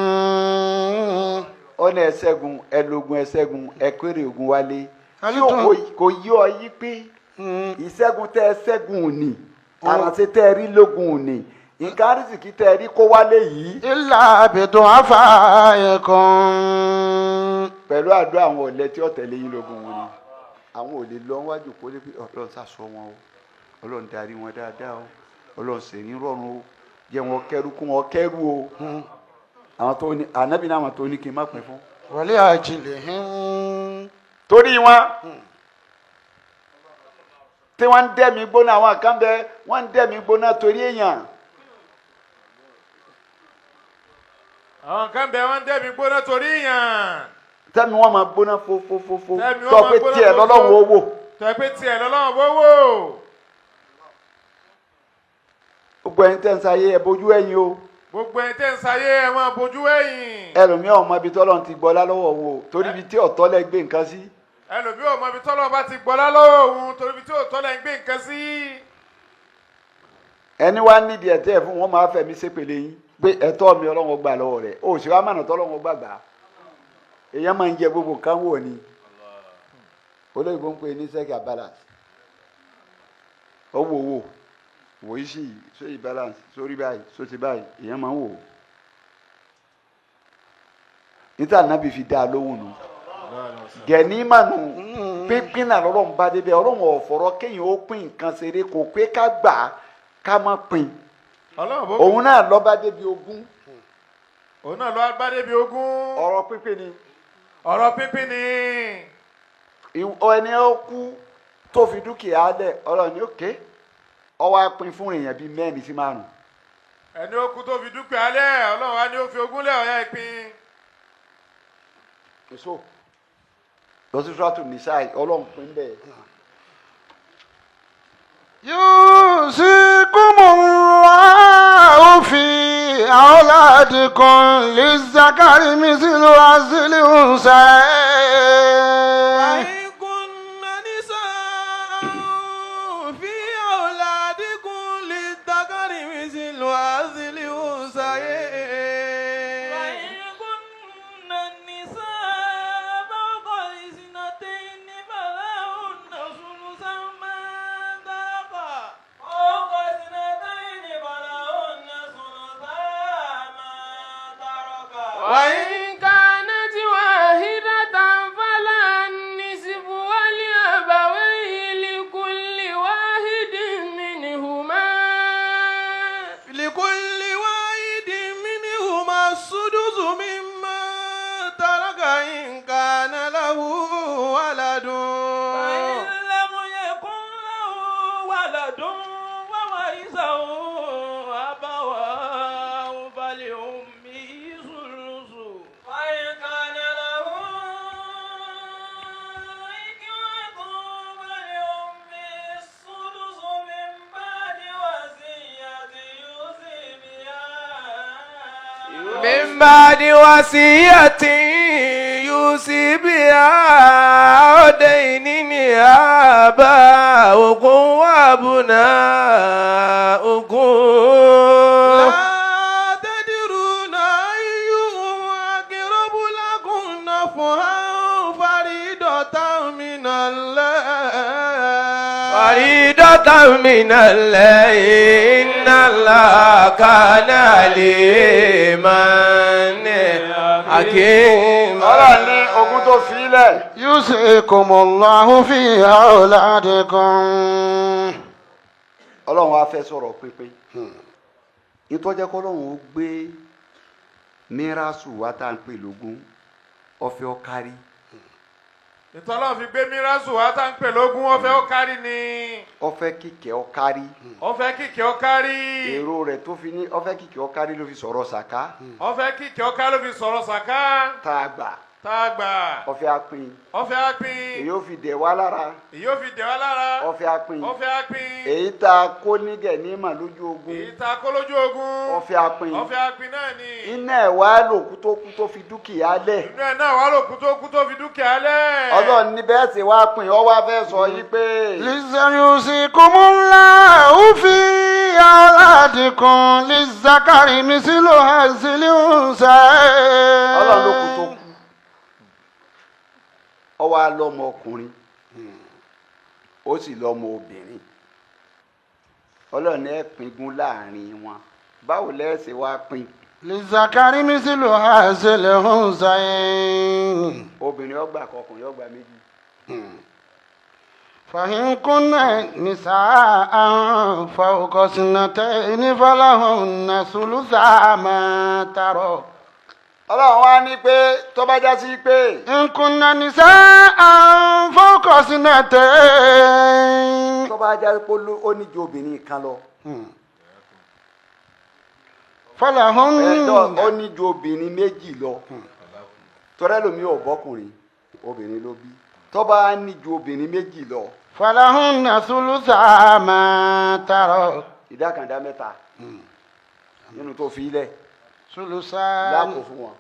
ó ní ẹṣẹ́gun ẹlógun ẹṣẹ́gun ẹkéré ogun wálé tí kò yí ọ yí pé ìṣẹ́gun tẹ́ ẹ ṣẹ́gun òní àrànṣe tẹ́ ẹ rí lógun òní nǹkan àrísìkí tẹ́ ẹ rí kó wálé yìí. إلا بدعفائكم. pẹ̀lú àdúrà àwọn ọ̀lẹ tí ó tẹ̀lé yín lógun wọn ni àwọn ò lè lọ wájú kó lè fi Ọlọ́run sàṣọ wọn o Ọlọ́run darí wọn dáadáa o Ọlọ́run ṣèyí rọrùn o jẹ́ wọn kẹ́rù kún wọn kẹ́rù o àwọn tó ní Ànábì náà àwọn tó ní kí n má pín fún. ولأجلهم. torí wọn tí wọ́n ń dẹ́mi gbóná àwọn kan bẹ wọ́n ń dẹ́mi gbóná torí èèyàn. àwọn kan bẹ wọ́n ń dẹ́mi gbóná torí èèyàn. tẹ́mi wọ́n máa gbóná fofofofo sọ pé tiẹ̀ lọ́lọ́run ó wò. sọ pé tiẹ̀ lọ́lọ́run ó wò. gbogbo ẹni tẹ́ ń sáyé ẹ bójú ẹ̀yìn o. gbogbo ẹni tẹ́ ń sáyé ẹ máa bójú ẹ̀yìn. ẹlòmíràn ọmọ ibi tọ́lọ́run ti gbọ́lá lọ́wọ́ wọn o torí ibi tí ọ̀tọ́ lẹ gbé nǹkan sí. ẹlòmíràn ọmọ ibi tọ́lọ́run bá ti gbọ́lá lọ́wọ́ òun torí ibi tí òótọ́ lẹ ń gbé nǹkan sí. ẹni wá nídìí ẹ̀tẹ́ ẹ̀ fún wọn máa fẹ̀mí sépèlé yín pé ẹ̀tọ́ mi Ọlọ́run gbà lọ́wọ́ rẹ̀ o sì wá mọ̀nà tọ́lọ́run gbàgbà èèyàn máa ń jẹ gbogbo nǹkan wò ni olóyìnbó ń pè ní sẹ́kà balance owó owó wò í sì sóyì balance sórí báyìí sóti báyìí èèyàn máa ń wò ó níta nàbì fi dá a lóhùn nù gẹ̀nímà nù pínpín náà lọ́rọ̀ bá débẹ̀ Ọlọ́run ọ̀fọ̀rọ̀ kéèyàn ó pín nǹkan ṣeré kò pé ká gbà á ká má pín òun náà lọ bá débi ogún. òun náà lọ bá débi ogún. ọ̀rọ̀ pínpín ni. ọ̀rọ̀ pínpín ni. ẹni ó kú tó fi dúkìá lẹ̀ ọ̀rọ̀ ni ó ké ọwọ́ á pín fún èèyàn bíi mẹ́rin sí márùn. ẹni ó kú tó fi dúkìá lẹ̀ Ọlọ́run wa ni ó fi ogún lẹ̀ ọ̀yá ìpín. èso lọ sí sọ́tù nìsáì Ọlọ́run pín bẹ́ẹ̀. يوصيكم الله في أولادكم للذكر مثل حظ الأنثيين. وإن كن نساء في أولادكم للذكر مثل حظ الأنثيين. وإن كن النساء فوق اثنتين فلهن ثلث ما ترك فوق اثنتين فلهن ثلث ما ترك وإن كانت واحدة فلها النصف ولأبويه من بعد وصية يوصي بها أو دين آباؤكم وأبناؤكم لا تدرون أيهم أقرب لكم نفعا فريضة من الله فريضة من الله إن الله كان عليما حكيما. ọlọ́run ní ogún tó fi lẹ̀. yusikumullahu fi auladikum. ọlọ́run wa fẹ́ sọ̀rọ̀ pínpín. ìtọ́jẹ́ kọ́lọ́run ó gbé mírásù wa tá à ń pè lógún ọ̀fẹ́ ọ̀kárí. ìtọ́lọ́ fi gbé mírásù wá tá ń pè lógún ọ̀fẹ́ ó kárí ni. ọ̀fẹ́ kíkẹ́ ọ̀kárí. ọ̀fẹ́ kíkẹ́ ó kárí. èrò rẹ̀ tó fi ní ọ̀fẹ́ kíkẹ́ ọ̀kárí ló fi sọ̀rọ̀ sàká. ọ̀fẹ́ kíkẹ́ ó kárí ló fi sọ̀rọ̀ sàká. tá a gbà. tá a gbà. ọ̀fẹ́ apin. ọ̀fẹ́ apin. èyí ó fi dẹ̀ wá lára. èyí ó fi dẹ̀ wá lára. ọ̀fẹ́ apin. ọ̀fẹ́ apin. èyí tá a kó nígẹ̀ ní mà lójú ogun. èyí tá a kó lójú ogun. ọ̀fẹ́ apin. ọ̀fẹ́ apin náà ni. iná ẹ̀ wá lòkú tó kú tó fi dúkìá lẹ̀. inú ẹ̀ náà wá lòkú tó kú tó fi dúkìá lẹ̀. ọlọ́run ní bẹ́ẹ̀ sì wá pin ọ wá fẹ́ sọ yí pé. yusikumullahu fi auladikum lizzakari mislu hazil unsayayn. ọlọ́run ló kú tó kú ọ wá lọ́mọ ọkùnrin ó sì lọ́mọ obìnrin ọlọ́run ẹ̀ pín láàrin wọn báwo lẹ́sẹ̀ wá pín. lizzakari mislu hazil unsayayn. obìnrin ọgbà kọkùnrin ọgbà méjì. فإن كن نساء فوق سنتين فلهن ثلثا ما ترك. ọlọ́run wá ní pé tó bá já sí pé. إن كن نساء فوق سنتين. tó bá já sí pé ó ní ju obìnrin kan lọ. فلهن. ó ní ju obìnrin méjì lọ. tọ́lá lómi ò bọ́kùnrin obìnrin ló bí. tó bá ní ju obìnrin méjì lọ. فلهن ثلثا ما ترك. ìdákàndá mẹ́ta nínú tó fi lẹ̀ ثلثا. láàkó fún wọn.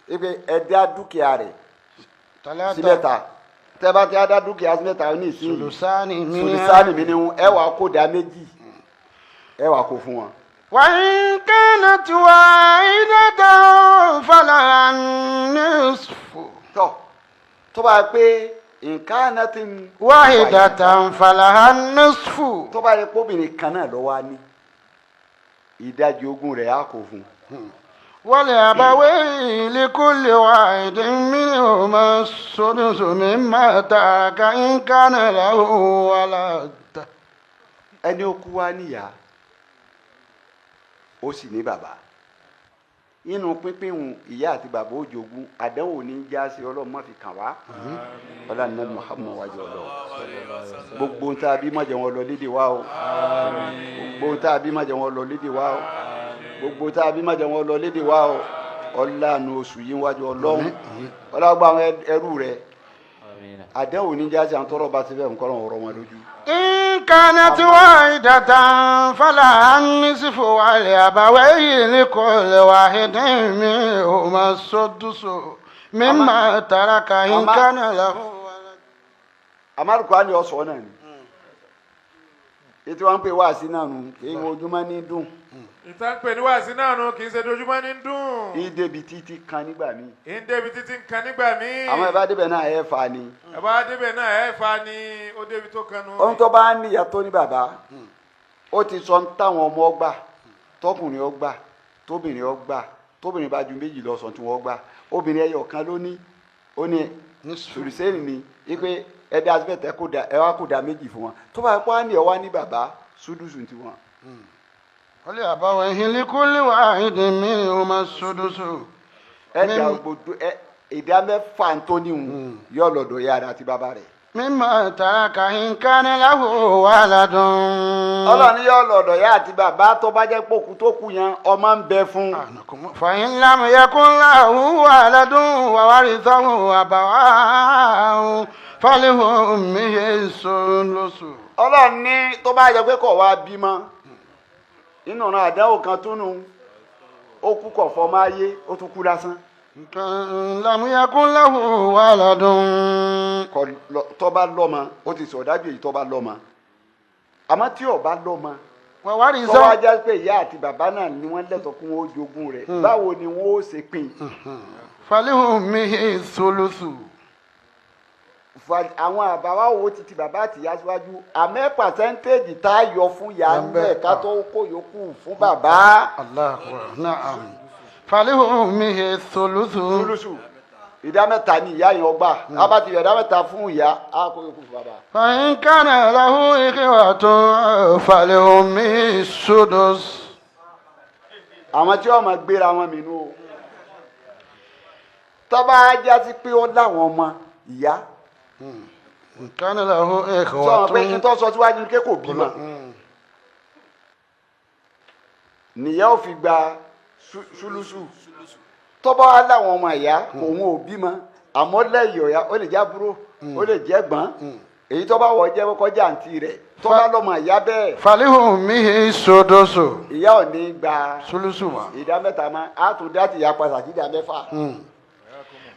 ipe ẹ̀dá dúkìá rẹ̀ sí ثلاثة. mẹ́ta tẹ́ bá ti á dá dúkìá sí mẹ́ta ní ìsinyìí ثلثان منها. sùlùsánì mi ni ẹ wàá kó dá méjì ẹ wàá kó fún wọn. وإن كانت واحدة فلها النصف. tó bá yẹ pé nǹkan náà ti ń. واحدة فلها النصف. tó bá yẹ pé obìnrin kan náà lọ wá ní ìdajì ogún rẹ̀ á kó fún. ولأبويه لكل واحد منهما السدس مما ترك إن كان له ولد. ẹni ó kú wá níyà ó sì ní bàbá inú pínpín ìyá àti bàbá ó jogún àdánwò ní já sí ọlọ́run má fi kàn wá ọlọ́run náà Muhammad wájú ọlọ́run gbogbo ohun tá a bí má jẹ́ wọn lọ lédè wá o gbogbo ohun tá a bí má jẹ́ wọn lọ lédè wá o gbogbo ohun tá a bí má jẹ́ wọn lọ lédè wá o ọlọ́run oṣù yìí wájú ọlọ́run ọlọ́run gba àwọn ẹrú rẹ̀ àdánwò ní já sí àwọn tọrọ bá ti fẹ́ nǹkan ọ̀rọ̀ wọn lójú. إن كانت واحدة فلها النصف ولأبويه لكل واحد منهما السدس مما ترك إن كان له ولد. àmàlùkọ́ á ní ọ̀sọ̀ náà ni ètò wọn pè wá sí náà nù kí ojúmọ́ ní dùn. ìtàn pè ní wàásí náà nù kì í ṣe dojúmọ́ ní dùn. ìdèbí títí kan nígbà míì. ìdèbí títí kan nígbà míì. àwọn ìbá débẹ̀ náà ẹ̀ fà ni. ẹ̀bá débẹ̀ náà ẹ̀ fa ni ó débi tó kanu. ohun tó bá níyà tó ní bàbá ó ti sọ táwọn ọmọ ọgbà tọkùnrin ọgbà tóbìnrin ọgbà tóbìnrin bá ju méjì lọ sọ tí wọn gbà obìnrin ẹyọ kan ló ní ó ní sùrìsẹ́nì ni ipe ẹ̀dá asibẹ̀tẹ̀ ẹ wá kó da méjì fún wọn tó bá pọ́ á ní ẹ wá ní bàbá súdùsù tiwọn. ولأبويه لكل واحد منهما السدس. ẹ̀dá gbogbo ìdá mẹ́fà tó níhun yọ lọ́dọ̀ ìyá rẹ̀ àti bàbá rẹ̀. مما ترك إن كان له ولد. ọlọ́run yọ lọ́dọ̀ ìyá àti bàbá tó bá jẹ́ pòkú tó kú yẹn ọmọ ń bẹ fún. فإن لم يكن له ولد وورثه أبواه فلأمه الثلث. ọlọ́run ní tó bá yẹ pé kò wá bímọ inú ọ̀nà àdánwò kan tó nù ó kú kọ̀ fọ́ máa yé ó tún kú lásán. lam yakun lahu waladun. Tó bá lọ́mọ ó ti sọ̀dájú èyí tó bá lọ́mọ àmọ́ tí ò bá lọ́mọ wa warisa. tó wá já pé ìyá àti bàbá náà ni wọ́n lẹ́tọ̀ọ́ kún ó jogún rẹ̀ báwo ni wọ́n ó ṣe pín. falihummihi thuluthu. àwọn àbáwá owó ti bàbá àti ìyá síwájú àmẹ́ pàṣẹ́ntéèjì tá a yọ fún ìyá ńbẹ̀ ká tó kó yòókù fún bàbá. Allahu akbar. Na'am. falihummihi thuluthu. Lúlùsù ìdá mẹ́ta ni ìyá yẹn ọgbà a bá ti yọ ìdá mẹ́ta fún ìyá a kó yòókù fún bàbá. fa in kana lahu ikhwatun falihummihi sudus. àwọn tí wọ́n máa gbéra wọn mìínú o tọ́ba ajá sí pé ó láwọn ọmọ ìyá. kana lahu sọ pé ikhwatun. nítorí sọ síwájú pé kò bímọ nìyá ò fi gba ṣúlùṣù tọ́ba wa láwọn ọmọ ìyá òun ò bímọ àmọ́ lẹ́yìn ọ̀yá ó lè jẹ́ àbúrò ó lè jẹ́ gbọ́n èyí tọ́ba wọ̀ jẹ́ kọjá àǹtí rẹ̀ tọ́ba lọ́mọ ìyá bẹ́ẹ̀ falihummihi sudusu. ìyá ò ní gba sulusu wa. ìdá mẹ́ta mọ́ á tún dá tìyá pàṣẹ ìdá mẹ́fà.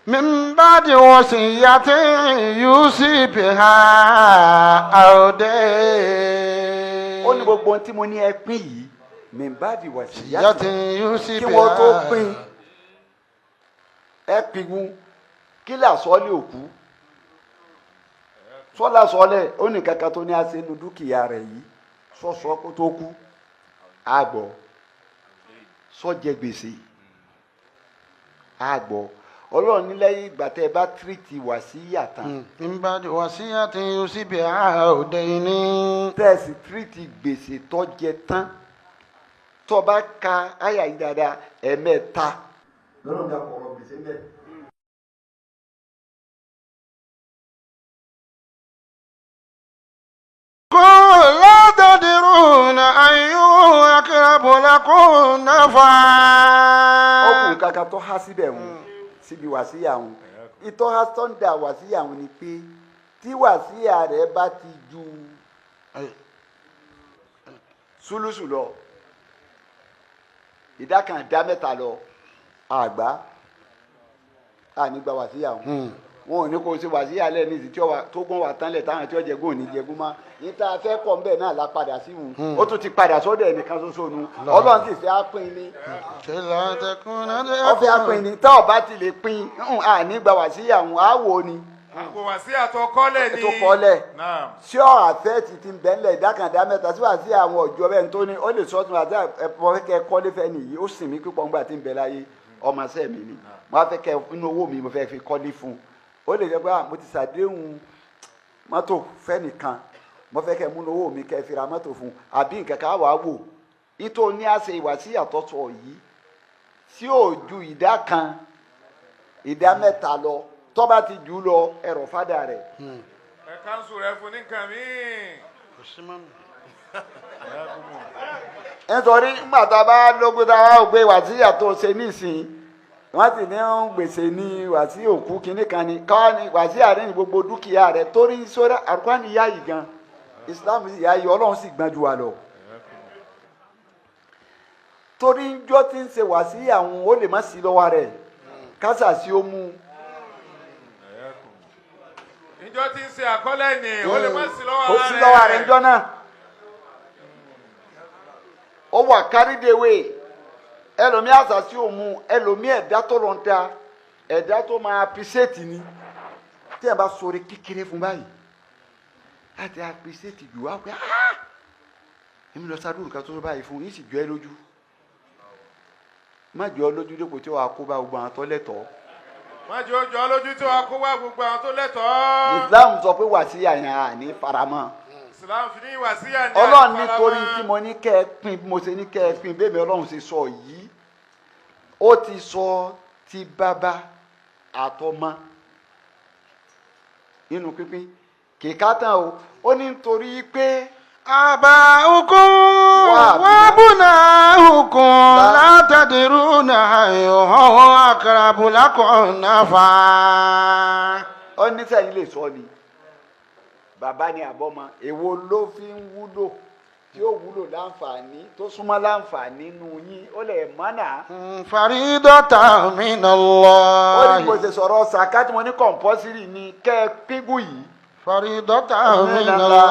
min ba'di wasiyatin yusi biha aw dayn. ó ní gbogbo ohun tí mo ní ẹ pín yìí mìbáàdì wà sí yatin yusi kí biha. wọ́n tó pín ẹ pinnu kí làsọ́ọ́lẹ̀ òkú sọ́lá sọ́ọ́lẹ̀ ó ní kankan tó ní àṣẹ inú dúkìá rẹ̀ yìí sọ́sọ́ kó tó kú àgbọ̀ sọ́jẹ gbèsè àgbọ̀ ọlọ́run ní lẹ́yìn ìgbà tẹ́ ẹ bá tírìtì wà sí yàtàn min ba'di wasiyatin yusi biha aw dayn. tẹ́ẹ̀sì tírìtì gbèsè tó jẹ tán tó bá ka àyà yìí dáadáa ẹ̀mẹ́ta lọ́nà ìjà kọ̀ọ̀rọ̀ gbèsè mẹ́. قل لا تدرون أي أقرب لكم نفعا. ọkùnrin kankan tó há síbẹ̀ wọn síbi wàsíyà wọn ìtọ́ há sọ́ńdà wàsíyà wọn ni pé tí wàsíyà rẹ̀ bá ti ju súlùsù lọ ìdá kan ìdá mẹ́ta lọ àgbá ànígbà wàsíyà wọn wọn ò ní kó o ṣe wàsíyà lẹ́ẹ̀ ní ìsìn tó gún wa tán lẹ̀ táwọn tí wọ́n jẹ gún òní jẹgún má níta fẹ́ kọ́ ńbẹ̀ náà la padà sí wọn ó tún ti padà sọ́dọ̀ ẹnìkan ṣoṣo nu ọlọ́run sì fẹ́ á pín ní ọfẹ́ á pín ní tá ọba ti lè pín ànígbà wàsíyà wọn á wò ó ni. àpò wàsíyà tó kọ́lẹ̀ ni. tó kọ́lẹ̀ Naam. sí ọ̀rọ̀ àfẹ́ ti ń bẹ́ńlẹ̀ ìdákàndá mẹ́ta sí wàsíyà àwọn ọ̀jọ́ bẹ́ẹ̀ tó ní ó lè sọ́tún àti ẹ̀pọ̀ kẹ́ kọ́lé fẹ́ nìyí ó sì mí pípọ̀ ńgbà tí ń bẹ láyé ọmọ sẹ́ mi ni mo á fẹ́ kẹ́ inú owó mi mo fẹ́ fi kọ́lé fún ó lè jẹ́ pé mo ti ṣàdéhùn mọ́tò fẹ́ nìkan mo fẹ́ kẹ́ múnú owó mi kẹ́ fi ra mọ́tò fún àbí nǹkan ká wàá wò nítorí ní àṣẹ ìwàsíyà tó sọ yìí tí ò ju ìdá kan ìdá mẹ́ta lọ tó bá ti jù ú lọ ẹ̀rọ fádà rẹ̀. ẹ kánṣu rẹ fún ní nǹkan míì. nítorí nígbà tá a bá lógún tá a wá gbé wàsíyà tó ṣe nísìnyí wọ́n sì ní gbèsè ní wàsíyà òkú kínní kan ní káwá ní wàsíyà rẹ̀ ní gbogbo dúkìá rẹ̀ torí sódà àrùkọ́ ni ìyá yìí gan Islam ìyá yìí ọlọ́run sì gbọ́n ju wa lọ. torí njọ́ tí ń ṣe wàsíyà òun ó lè má sí lọ́wọ́ rẹ̀ kásà sí ó mú. ìjọ tí ń ṣe àkọlẹ̀ ni ó lè má sí lọ́wọ́ ó sí lọ́wọ́ rẹ̀ njọ́ náà. ó wà kárídéwé ẹlòmí àṣàṣì òmu ẹlòmí ẹ̀dá tó lọ ń da ẹ̀dá tó máa apíṣẹ́ẹ̀tì ni tí ẹ bá sọ̀rọ̀ kékeré fún báyìí láti apíṣẹ́ẹ̀tì jù wá pé èmi lọ sáré nǹkan tó báyìí fún yín sì jọ ẹ lójú má jọ ọ lójú dípò tí wàá kó bá gbogbo àwọn tó lẹ́tọ̀ọ́. má jẹ́ ó jọ ọ́ lójú tí wàá kó wá gbogbo àwọn tó lẹ́tọ̀ọ́. Islam sọ pé wàsíyà yẹn àní faramọ́. Islam fi ní wàsíyà ní Ọlọ́run nítorí tí mo ní kẹ́ ẹ pín bí mo ṣe ní kẹ́ ẹ pín bẹ́ẹ̀ mi Ọlọ́run ṣe sọ yìí ó ti sọ ti bàbá àtọmọ nínú pínpín kìka tán o ó ní nítorí pé. آباؤكم وأبناؤكم لا تدرون أيهم أقرب لكم نفعا. ó ní sẹ́yìn lè sọ ni bàbá ni àbọ́mọ èwo ló fi ń wúlò tí ó wúlò láǹfààní tó súnmọ́ láǹfààní nù yín ó lè mọ́nà. faridatan min ó Allah. ní bó ṣe sọ̀rọ̀ sàká tí mo ní kọ̀ǹpọ́sírì ni kẹ́ ẹ pínkù yìí. faridatan min Allah.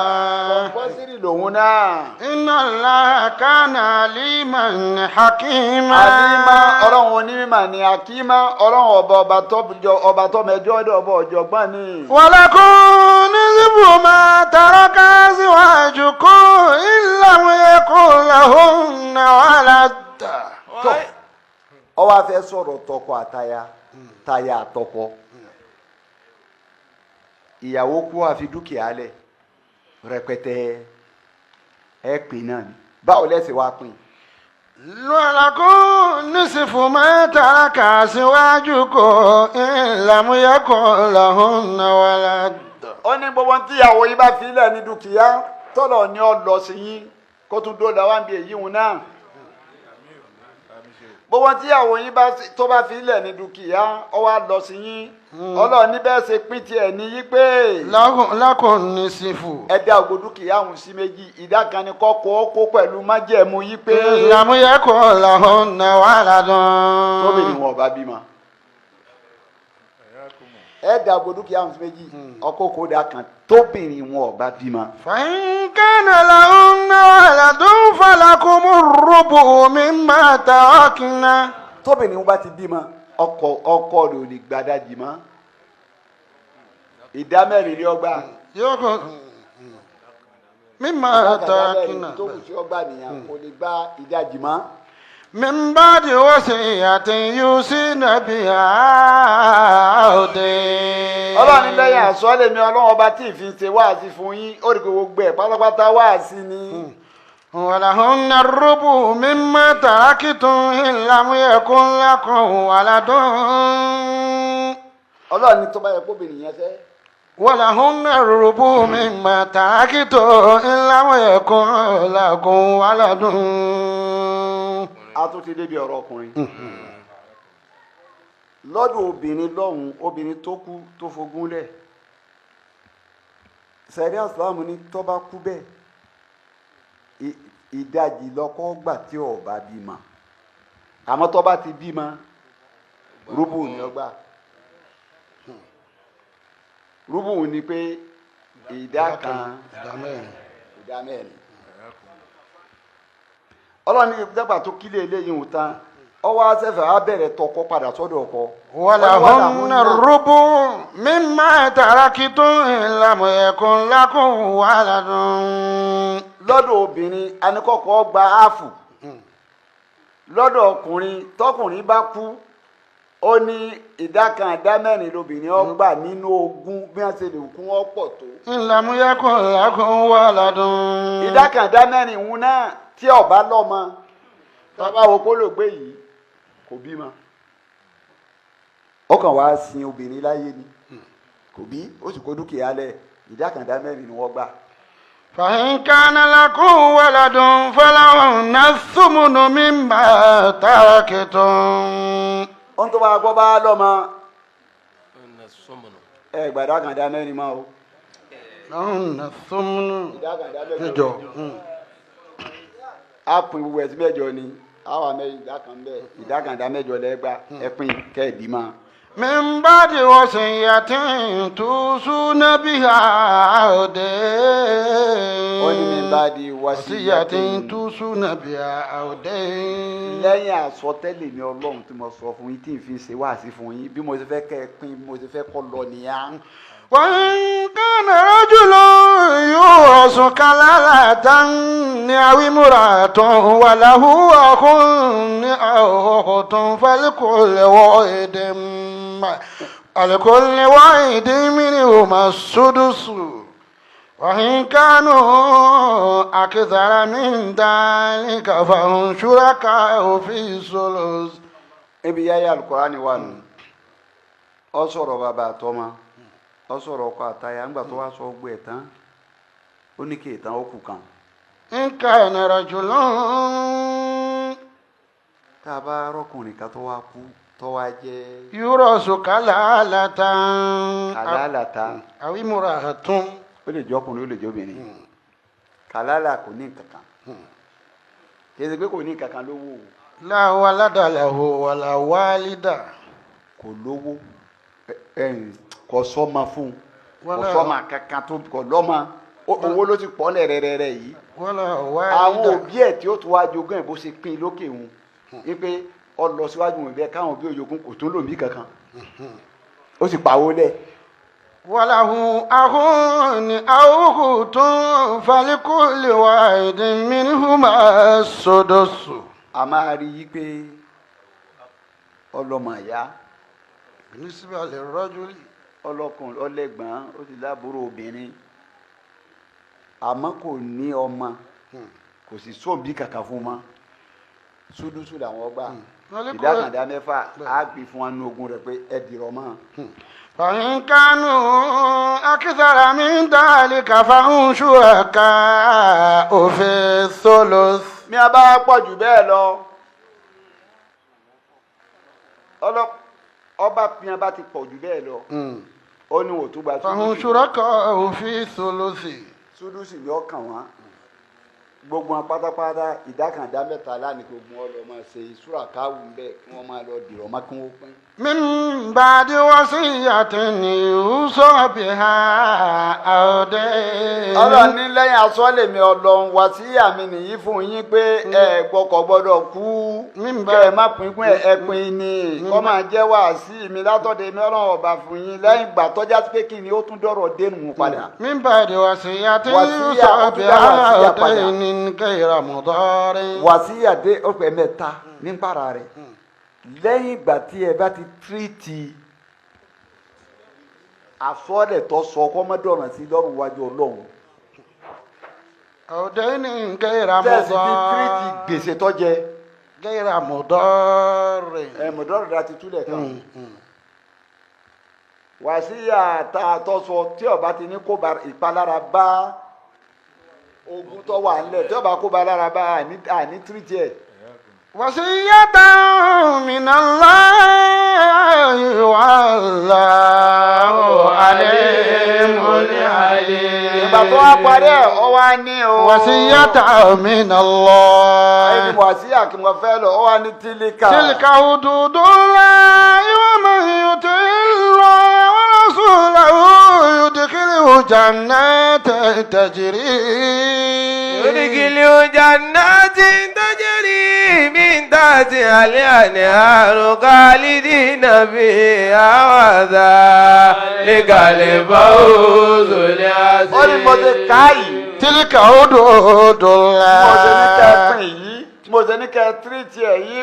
kọ̀ǹpọ́sírì lòun náà. inna Allaha kana aliman hakima. àlímà ọlọ́run onímọ̀ ni àkímà ọlọ́run ọba tó mẹjọ ọba ọ̀jọ̀gbọ́n ni. walakum nisfu ma taraka azwajukum in lam yakun lahunna walad. ó wá fẹ́ sọ̀rọ̀ tọkọ àtaya taya àtọkọ ìyàwó kú àfi dúkìá lẹ̀ rẹpẹtẹ ẹ pín náà ni báwo lẹ́sìn wá pín. walakum nisfu ma taraka azwajukum in lam yakun lahunna walad. ó ní gbogbo tíyàwó yìí bá fi lẹ̀ ní dúkìá tọ́lọ̀ ni ó lọ sí yín kó tún dó lọ́wọ́ àbí èyí wọn náà. gbogbo tíyàwó yín tó bá fi lẹ̀ ní dúkìá ó wá lọ sí yín ọlọ́run níbẹ̀ ṣe pín tiẹ̀ ní yí pé. lakum nisfu. ẹ dá ògbó dúkìá ọ̀hún sí méjì ìdá kan ní kọ́kọ́ kó pẹ̀lú májẹ̀mú yí pé. lam yakun lahunna waladun. tóbìnrin wọn ò bá bímọ. ẹ dá ògbó dúkìá ọ̀hún sí méjì ọkọ kó dà kan tóbìnrin wọn ò bá bímọ. fa in kana lahunna waladun falakumu rubu mimma tarakna. tóbìnrin wọn bá ti bímọ ọkọ rẹ̀ ò lè gbàdájì mọ́ ìdá mẹ́rin ni ọgbà. yóò kọ mimma tarakna. tó kù sí ọgbà nìyẹn kò lè gba ìdajì mọ́. min ba'di wasiyatin yusina biha aw dayn. ọlọ́run lẹ́yìn àsọ́lẹ̀ mi ọlọ́run ọba tí ì fi ṣe wáàsí fún yín ó rí i pé gbogbo ẹ̀ pátápátá wáàsí ni. ولهن الربع مما تركتم إن لم يكن لكم ولد. ọlọ́run ní tó bá yẹ kóbìnrin yẹn fẹ́. ولهن الربع مما تركتم إن لم يكن لكم ولد. a tún ti débi ọ̀rọ̀ ọkùnrin. lọ́dún obìnrin lọ́hùn obìnrin tó kú tó fogún lẹ̀ sẹ̀rí àsìlámù ní tó bá kú bẹ́ẹ̀ ìdajì lọ́kọ gbà tí ó bá bímọ àmọ́ tó bá ti bímọ rúbù ní ọgbà rúbù ní pé ìdá kan ìdá mẹ́rin ọlọ́ni ìdàgbà tó kílẹ̀ eléyìí ń tán ọwọ́ asẹ́fẹ̀ á bẹ̀rẹ̀ tọkọ padà sọ́dọ̀ ọkọ. ولهن الربع مما تركتم إن لم يكن لكم ولد. lọ́dọ̀ obìnrin anikọ́kọ́ gba áàfù lọ́dọ̀ ọkùnrin tọkùnrin bá kú ó ní ìdá kan ìdá mẹ́rin lobìnrin ó gbà nínú ogún bí wọ́n ṣe lè kún ọ́ pọ̀ tó. إن لم يكن لكم ولد. ìdá kan ìdá mẹ́rin ìhun náà tí ó bá lọ́mọ tọ́ba wo kó ló gbé yìí kò bímọ ó kàn wá sin obìnrin láyé ni kò bí ó sì kó dúkìá lẹ̀ ìdá kan ìdá mẹ́rin ni wọ́n gbà. فإن كان لكم ولد فلهن الثمن مما تركتم. ohun tó bá gbọ́ bá lọ́mọ ẹ gbàdá kan ìdá mẹ́rin mọ́ o. لهن الثمن. ìdá kan ìdá mẹ́rin mẹ́jọ. a pín gbogbo ẹ̀sìn mẹ́jọ ni àwa mẹ́rin ìdá kan bẹ́ẹ̀ ìdá kan ìdá mẹ́jọ lẹ́gbàá ẹ pín kẹ́ẹ̀dì mọ́. من بعد وصية توصون بها أو دين. ó ní mi bá di وصية wasiyatin توصون بها أو دين. lẹ́yìn àsọtẹ́lẹ̀ mi ọlọ́run tí mo sọ fún yín tí n fi ṣe wáàsí fún yín bí mo ṣe fẹ́ kẹ́ ẹ pín bí mo ṣe fẹ́ kọ́ lọ nìyà. وإن كان رجل يورث كلالة أو امرأة وله أخ أو أخت فلكل واحد منهما السدس وإن كانوا أكثر من ذلك فهم شركاء في الثلث. ibi yáyà Al-Qur'ani wà nù ọ sọ̀rọ̀ bàbá àtọ́mọ ọ sọ̀rọ̀ ọkọ àtaya ńgbà tó wá sọ gbé ẹ̀ tán ó ní kí ìtàn ó kù kan. إن كان رجل tá a bá rọ́kùnrin kan tó wá kú tó wá jẹ́ يورث كلالة kàlálàtà أو امرأة. ó lè jẹ́ ọkùnrin ó lè jẹ́ obìnrin kàlálà kò ní nǹkan kan kì í ṣe pé kò ní kankan lówó o. La walada lahu wala walida. Kò lówó kò sọ́mọ fún kò sọ́mọ kankan tó kò lọ́mọ owó ló ti pọ̀ lẹ́rẹ̀ẹ́rẹ́ yìí. Wala walida. Àwọn òbí ẹ̀ tí ó tún wá jogún ẹ̀ bó ṣe pín lókè wọn wípé ọ lọ síwájú wọn bẹ́ẹ̀ káwọn òbí òjogún kò tún lòmí kankan ó sì pawó lẹ̀. Walahu akhun aw ukhtun falikulli wahidin minhuma sudusu. A máa rí i pé ọlọ́mọ ìyá Nisba lirrajuli. ọlọ́kùnrin ọlẹ́gbọ̀n ó ti lábúrò obìnrin àmọ́ kò ní ọmọ kò sì sóòbí kankan fún ma súdúsù làwọn gbà ìdákàndá mẹ́fà á gbé fún wọn ní ogún rẹ̀ pé ẹ dìrọ̀ mọ́. فإن كانوا أكثر من ذلك فهم شركاء في الثلث. mi a bá pọ̀ jù bẹ́ẹ̀ lọ ọba piyan bá ti pọ̀ jù bẹ́ẹ̀ lọ ó ní wò tó gba فهم شركاء في الثلث. súdúsù ni ọkàn wọn gbogbo wọn pátápátá ìdákàndá mẹ́ta lánìí gbogbo wọn lọ máa ṣe ìṣúra káwù ń bẹ kí wọn máa lọ dìrọ̀ má kí wọn pín. من بعد وصية يوصى بها أو دين. ọlọ́run ní lẹ́yìn asọ́lẹ̀ mi ọlọ́run wàsíyà mi nìyí fún yín pé ẹ gbọ́kọ̀ gbọ́dọ̀ kú kẹ́ ẹ má pín ẹ pín ni kọ́ máa jẹ́ wàásì mi látọ̀dẹ̀ mi ọlọ́run ọba fún yín lẹ́yìn ìgbà tọ́já pé kí ni ó tún dọ̀rọ̀ dénú padà. من بعد وصية يوصى بها أو دين غير مضار. wàsíyà dé ó pẹ́ mẹ́ta ní para rẹ̀ lẹ́yìn ìgbà tí ẹ bá ti tírìtì àsọ́ọ̀lẹ̀ tó sọ kọ́mọ́dọ̀ràn sí lọ́rùn wájú ọlọ́run. أو دين غير tẹ́sí ti tírìtì مضار. gbèsè tó jẹ. غير مضار. mọ̀dọ́rọ̀ dá ti túlẹ̀ kan. wàsíyà tá a tó sọ tí ọba ti ní kó ìpalára bá ogun tó wà ńlẹ̀ tí ọba kó ba lára bá àní tírìtì ẹ̀. وصية من الله والله عليم حليم. ìgbà tó wá parí ẹ̀ ọ wá ní o. وصية من الله. ẹni wàsíyà kí mo fẹ́ lọ ọ wá ní tílíkà. تلك حدود الله ومن يطع الله ورسوله يدخله جنات تجري. يدخله جنات تجري من تحتها الأنهار خالدين فيها وذلك الفوز العظيم. ó ní mo ti ká yìí. تلك حدود mo ṣe ní kẹ́ الله. pín yìí mo ṣe ní kẹ́ tírìtì ẹ̀ yìí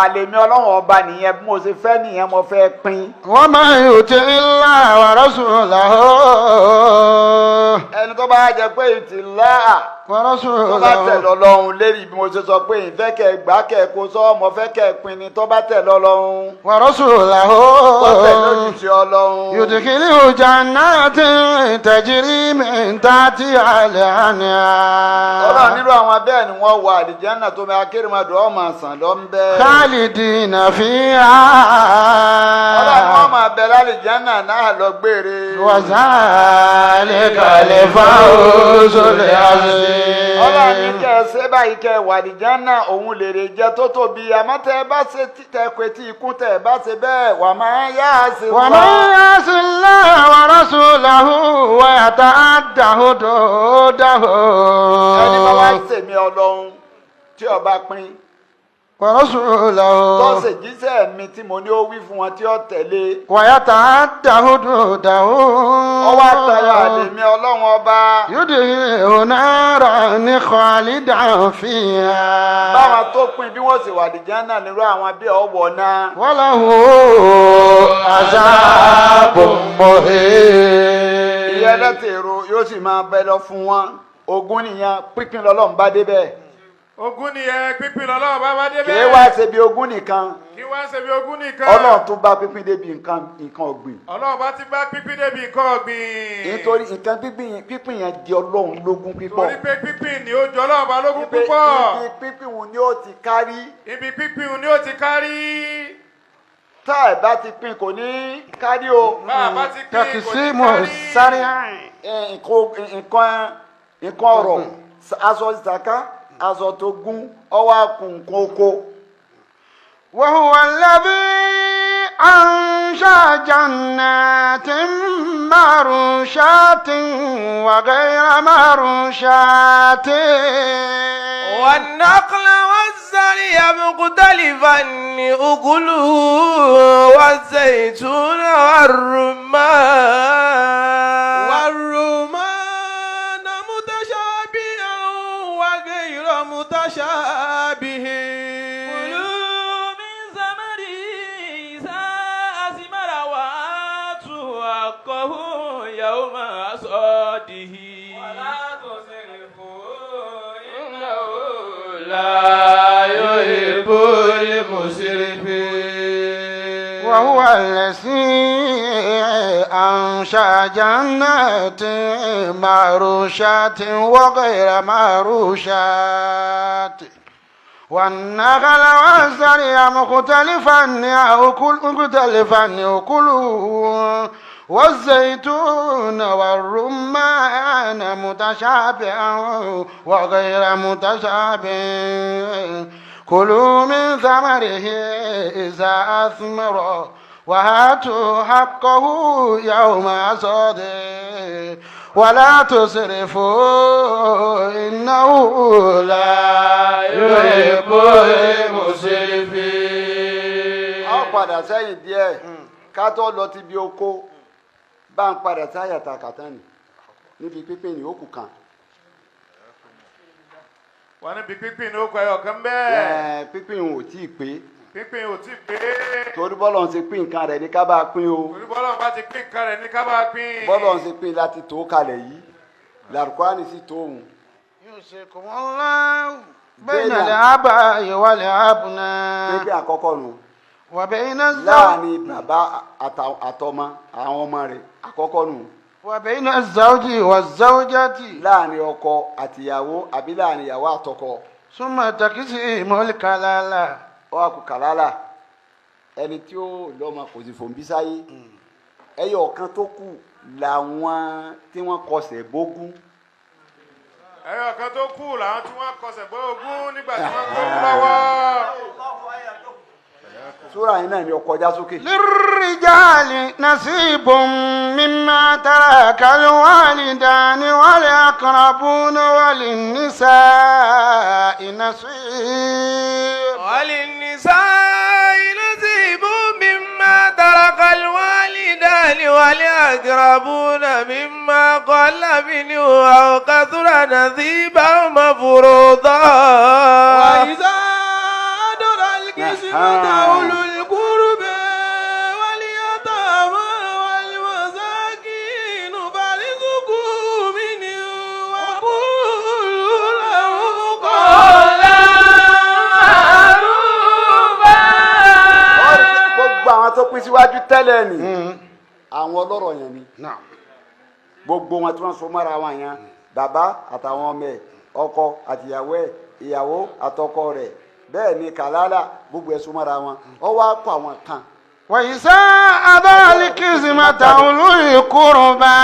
àlèmí ọlọ́run ọba nìyẹn bí mo ṣe fẹ́ nìyẹn mo fẹ́ pín. ومن يطع الله ورسوله. ẹni tó bá jẹ pé ìtìlá tó bá tẹ̀lé ورسوله. ọlọ́run lérí bí mo ṣe sọ pé ìfẹ́ kẹ́ gbà kẹ́ kó sọ mo fẹ́ kẹ́ pín ni tó bá tẹ̀lé ọlọ́run ورسوله. tó tẹ̀lé òjijì ọlọ́run. يدخله جنات تجري من تحتها ọlọ́run الأنهار nírú àwọn bẹ́ẹ̀ ni wọ́n wọ àlìjẹ́nà tó máa kéré-mọdò ọmọ sàn lọ ń bẹ́. خالدين ọlọ́run فيها wọ́n máa bẹ lálìjẹ́nà náà lọ gbére. وذلك الفوز العظيم. ọlọ́run ní kẹ́ ẹ ṣe báyìí kẹ́ ẹ wà àlìjẹ́nà òun lèrè jẹ tó tóbi àmọ́ tẹ́ ẹ bá ṣe títẹ̀ pé tí ikú tẹ́ ẹ bá ṣe bẹ́ẹ̀ wà máa yá sí wa. ومن يعص الله ورسوله ويتعد حدوده. ẹni bá wá ṣèmi ọlọ́run tí ọba pín tó ورسوله ṣèjíṣẹ́ mi tí mo ní ó wí fún wọn tí ó tẹ̀lé ويتعد حدوده. ọwọ́ àtàrà àlèmí ọlọ́run ọba يدخله نارا خالدا فيها báwọn tó pín bí wọ́n sì wà àlìjẹ́nà nírú àwọn bí ọwọ́ náà. وله عذاب مهين. ìyẹn lẹ́tẹ̀ẹ̀rọ yóò sì máa bẹ lọ fún wọn ogún nìyẹn pínpín lọ́lọ́run bá débẹ̀. ogún nìyẹn pínpín lọ́lọ́run bá wá débẹ̀. kì í wá ṣe bí ogún nìkan kí wá ṣe bí ogún nìkan. ọlọ́run tún bá pínpín débi nǹkan ọ̀gbìn. ọlọ́run bá ti bá pínpín débi nǹkan ọ̀gbìn. nítorí nǹkan pínpín yẹn di ọlọ́run lógún pípọ̀. torí pé pínpín ni ó jọ ọlọ́run bá lógún ibi púpọ̀. pínpín wọn ni ó ti kárí. ibi pínpín ni ó ti kárí. tá ẹ̀ bá ti pín kò ní kárí o. bá a bá ti pín kò ní تقسيم kárí. السريع nǹkan ọ̀rọ̀ aṣọ ìsàká aṣọ tó gún ọwọ́ akùnkùn oko. وهو الذي أنشأ جنات معروشات وغير معروشات والنخل والزرع مختلفا أكله والزيتون والرمان متشابها وغير متشابه كلوا من ثمره إذا أثمر وآتوا حقه يوم حصاده ولا تسرفوا إنه لا يحب المسرفين. وهو الذي أنشأ جنات معروشات وغير معروشات والنخل والزرع مختلفا يأكله والزيتون والرمان متشابها وغير متشابه كلوا من ثمره إذا أثمر وآتوا حقه يوم حصاده ولا تسرفوا إنه لا يحب المسرفين. a padà sẹ́yìn díẹ̀ ká tó lọ ti bí oko bá ń padà sáyà takàtà ni níbi pípín ní òkú kan. wọ́n níbi pínpín ní okò ẹyọ kan bẹ́ẹ̀. pípín ò tí ì pé. pínpín ò tí ì pé. torí bọ́lọ̀ ń ṣe pín nǹkan rẹ̀ ní ká bá pín o. torí bọ́lọ̀ bá ti pín nǹkan rẹ̀ ní ká bá pín. bọ́lọ̀ ń ṣe pín láti tó kalẹ̀ yìí làrúkọ́ni sì tó òun. يوصيكم الله بين الآباء والأبناء. pínpín àkọ́kọ́ nù. وبين الزوج láàrin bàbá àtọmọ àwọn ọmọ rẹ̀ àkọ́kọ́ nù. وبين الزوج والزوجة láàrin ọkọ àtìyàwó àbí láàrin ìyàwó àtọkọ. ثم تقسيم الكلالة. ó wá kú kàlálà ẹni tí ó lọ́mọ kò sì fòǹbí sáyé ẹyọ kan tó kù làwọn tí wọ́n kọsẹ̀ bógún. ẹyọ kan tó kù làwọn tí wọ́n kọsẹ̀ bọ́ ogún nígbà tí wọ́n gbógun lọ́wọ́. súrà yìí náà ni ọkọ̀ já sókè. للرجال نصيب مما ترك الوالدان والأقربون وللنساء نصيب. وللنساء نصيب مما ترك الوالدان والأقربون مما قل منه أو كثر نصيبا مفروضا. وإذا أدر القسمة أولو القربى واليتامى والمساكين فارزقوا منه وقولوا له قولا معروفا. gbogbo àwọn tó pín síwájú tẹ́lẹ̀ ni àwọn ọlọ́rọ̀ yẹn ni نعم. gbogbo wọn tí wọ́n so mọ́ra wọn yẹn bàbá àtàwọn ọmọ ẹ̀ ọkọ àtìyàwó ẹ̀ ìyàwó àtọkọ rẹ̀ bẹ́ẹ̀ ni kàlálà gbogbo ẹ̀ so mọ́ra wọn ó wá kó àwọn kan. وإذا أدى القسمة أولو القربى.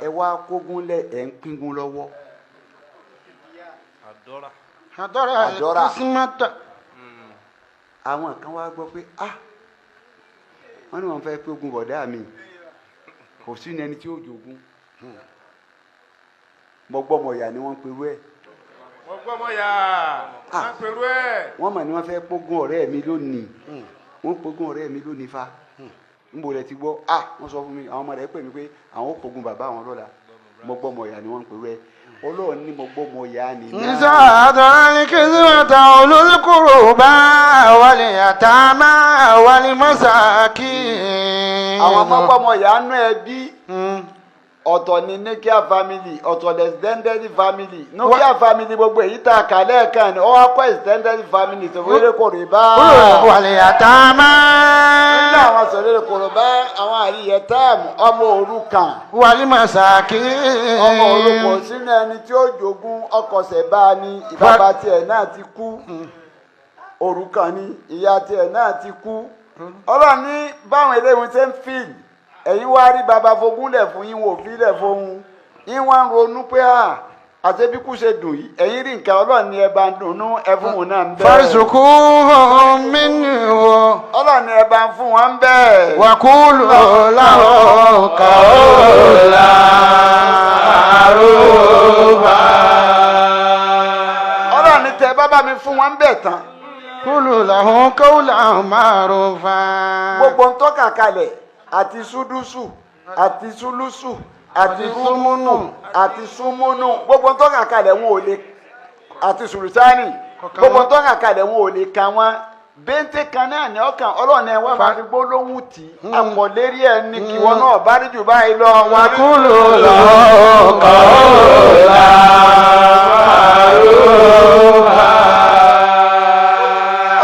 ẹ wá kógun lẹ ẹ ń píngun lọ́wọ́. حضر حضر. القسمة. àwọn kan wá gbọ́ pé wọ́n ní wọ́n fẹ́ kógun bọ̀dá mi kò sí ní ẹni tí ó jogún mọ̀gbọ́mọ̀yà ni wọ́n pe wẹ́. wọ́n gbọ́ mọ́ ya wọ́n pẹ̀lú ẹ̀. wọ́n mọ̀ ní wọ́n fẹ́ kógun ọ̀rẹ́ mi lónìí wọ́n kógun ọ̀rẹ́ mi lónìí fa nbọ rẹ ti gbọ́ wọ́n sọ fún mi àwọn ọmọ rẹ̀ pè mí pé àwọn ò kógun bàbá àwọn lọ́la mọ̀gbọ́mọ̀yà ni wọ́n pe wẹ́ Ọlọ́run ní mọ̀gbọ́mọ̀yà ni. إذا أدى القسمة أولو القربى واليتامى والمساكين. àwọn mọ̀gbọ́mọ̀yà nú ẹbí ọ̀tọ̀ ni nuclear family ọ̀tọ̀ ni extended family nuclear family gbogbo èyí tá a kà lẹ́ẹ̀kan ni ó wá kọ́ extended family tó wéré kòrò bá. واليتامى nínú àwọn sọ̀rọ̀ kòrò bá àwọn àríyẹ táàmù ọmọ òrukàn. والمساكين. ọmọ òrukàn sínú ẹni tí ó jogún ọkọ̀ṣẹ̀ bá a ní ìbába tiẹ̀ náà ti kú òrukàn ni ìyá tiẹ̀ náà ti kú. Ọlọ́run ní báwọn eléyìí ṣe ń fìlì ẹ̀yin wá rí baba fogúnlẹ̀ fún yín wò fílẹ̀ fóun yín wá ń ronú pé àṣebí kú ṣe dùn yìí ẹ̀yin rí nǹkan Ọlọ́run ni ẹ bá ń dunnú ẹ fún wọn náà ń bẹ́ẹ̀. farzuquhum minhu Ọlọ́run ni ẹ bá ń fún wọn bẹ́ẹ̀. wa qulu lahum qawlan ma'rufa. Ọlọ́run ni tẹ bá mi fún wọn bẹ́ẹ̀ tán. qulu lahum qawlan ma'rufa. gbogbo ń tọ́ka kalẹ̀ àti súdúsù àti súlúsù àti rúmúnù àti súnmúnù gbogbo ń tọ́ka kalẹ̀ wọn ò lè àti sùlùsánì gbogbo ń tọ́ka kalẹ̀ wọn ò lè ka wọn bẹ́ńtẹ́ kan náà ní ọkàn Ọlọ́run ẹ̀ wá máa fi gbólóhùn tì í àpọ̀ lérí ẹ̀ ní kí wọn náà bá rí jù báyìí lọ. wa qulu lahum qawlan ma'rufa.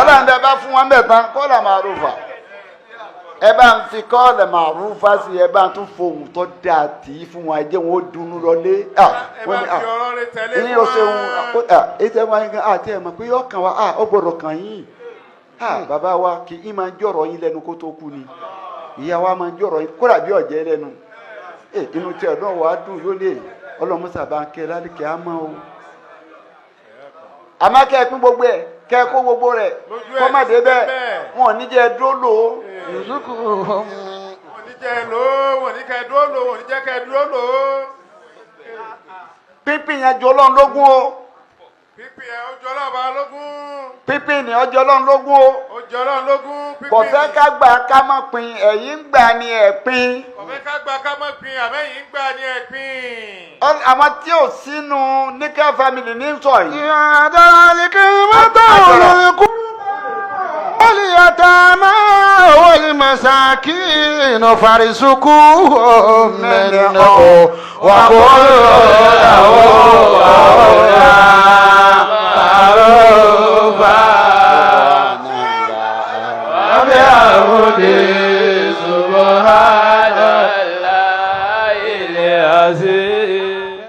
Ọlọ́run bẹ́ẹ̀ bá fún wọn bẹ́ẹ̀ tán kọ́lá màrúfà ẹ bá ń fi kọ́lá màrúfà sí ẹ bá ń tún fohùn tó dáa tì í fún wọn ẹ jẹ́ wọn ó dunú lọlé. ẹ bá fi ọ̀rọ̀ rẹ̀ tẹ̀lé ní o ṣeun ètò ẹ̀ máa ń gan àti ẹ̀ mọ̀ pé ọkàn wa ó gbọ́dọ̀ kàn yín bàbá wa kì í máa ń jọ̀rọ̀ yín lẹ́nu kó tó kú ni ìyá wa máa ń jọ̀rọ̀ yín kódà bí ọ̀jẹ̀ lẹ́nu inú tí ọ̀dọ́ wa dùn yóò lè ọlọ́mọṣà bá ń kẹ́ lálùkẹ́ á mọ́ o àmọ́ kẹ́ ẹ pín gbogbo ẹ̀ kẹ́ ẹ kó gbogbo rẹ̀ kó má dé bẹ́ẹ̀ wọn ò ní jẹ́ dúró lò ó. Yarzuquhum. wọn ò ní jẹ́ lò ó wọn ò ní kẹ́ dúró lò ó wọn ò ní jẹ́ kẹ́ dúró lò ó. pínpín yẹn jọ Ọlọ́run lógún o. pípín ẹ̀ ó jọ Ọlọ́run bá lógún. pínpín ni ọjọ́ Ọlọ́run lógún o. ó jọ Ọlọ́run lógún pípín. kò fẹ́ ká gbà ká má pín ẹ̀yin ń gbà ni ẹ̀ pín. kò fẹ́ ká gbà ká má pín àmẹ́yìn ń gbà ní ẹ̀ pín. àwọn tí ò sínú níkẹ́ family ní sọ yìí. يا ذلك متاع القربى واليتامى والمساكين فارزقوهم منه وقولوا لهم قولا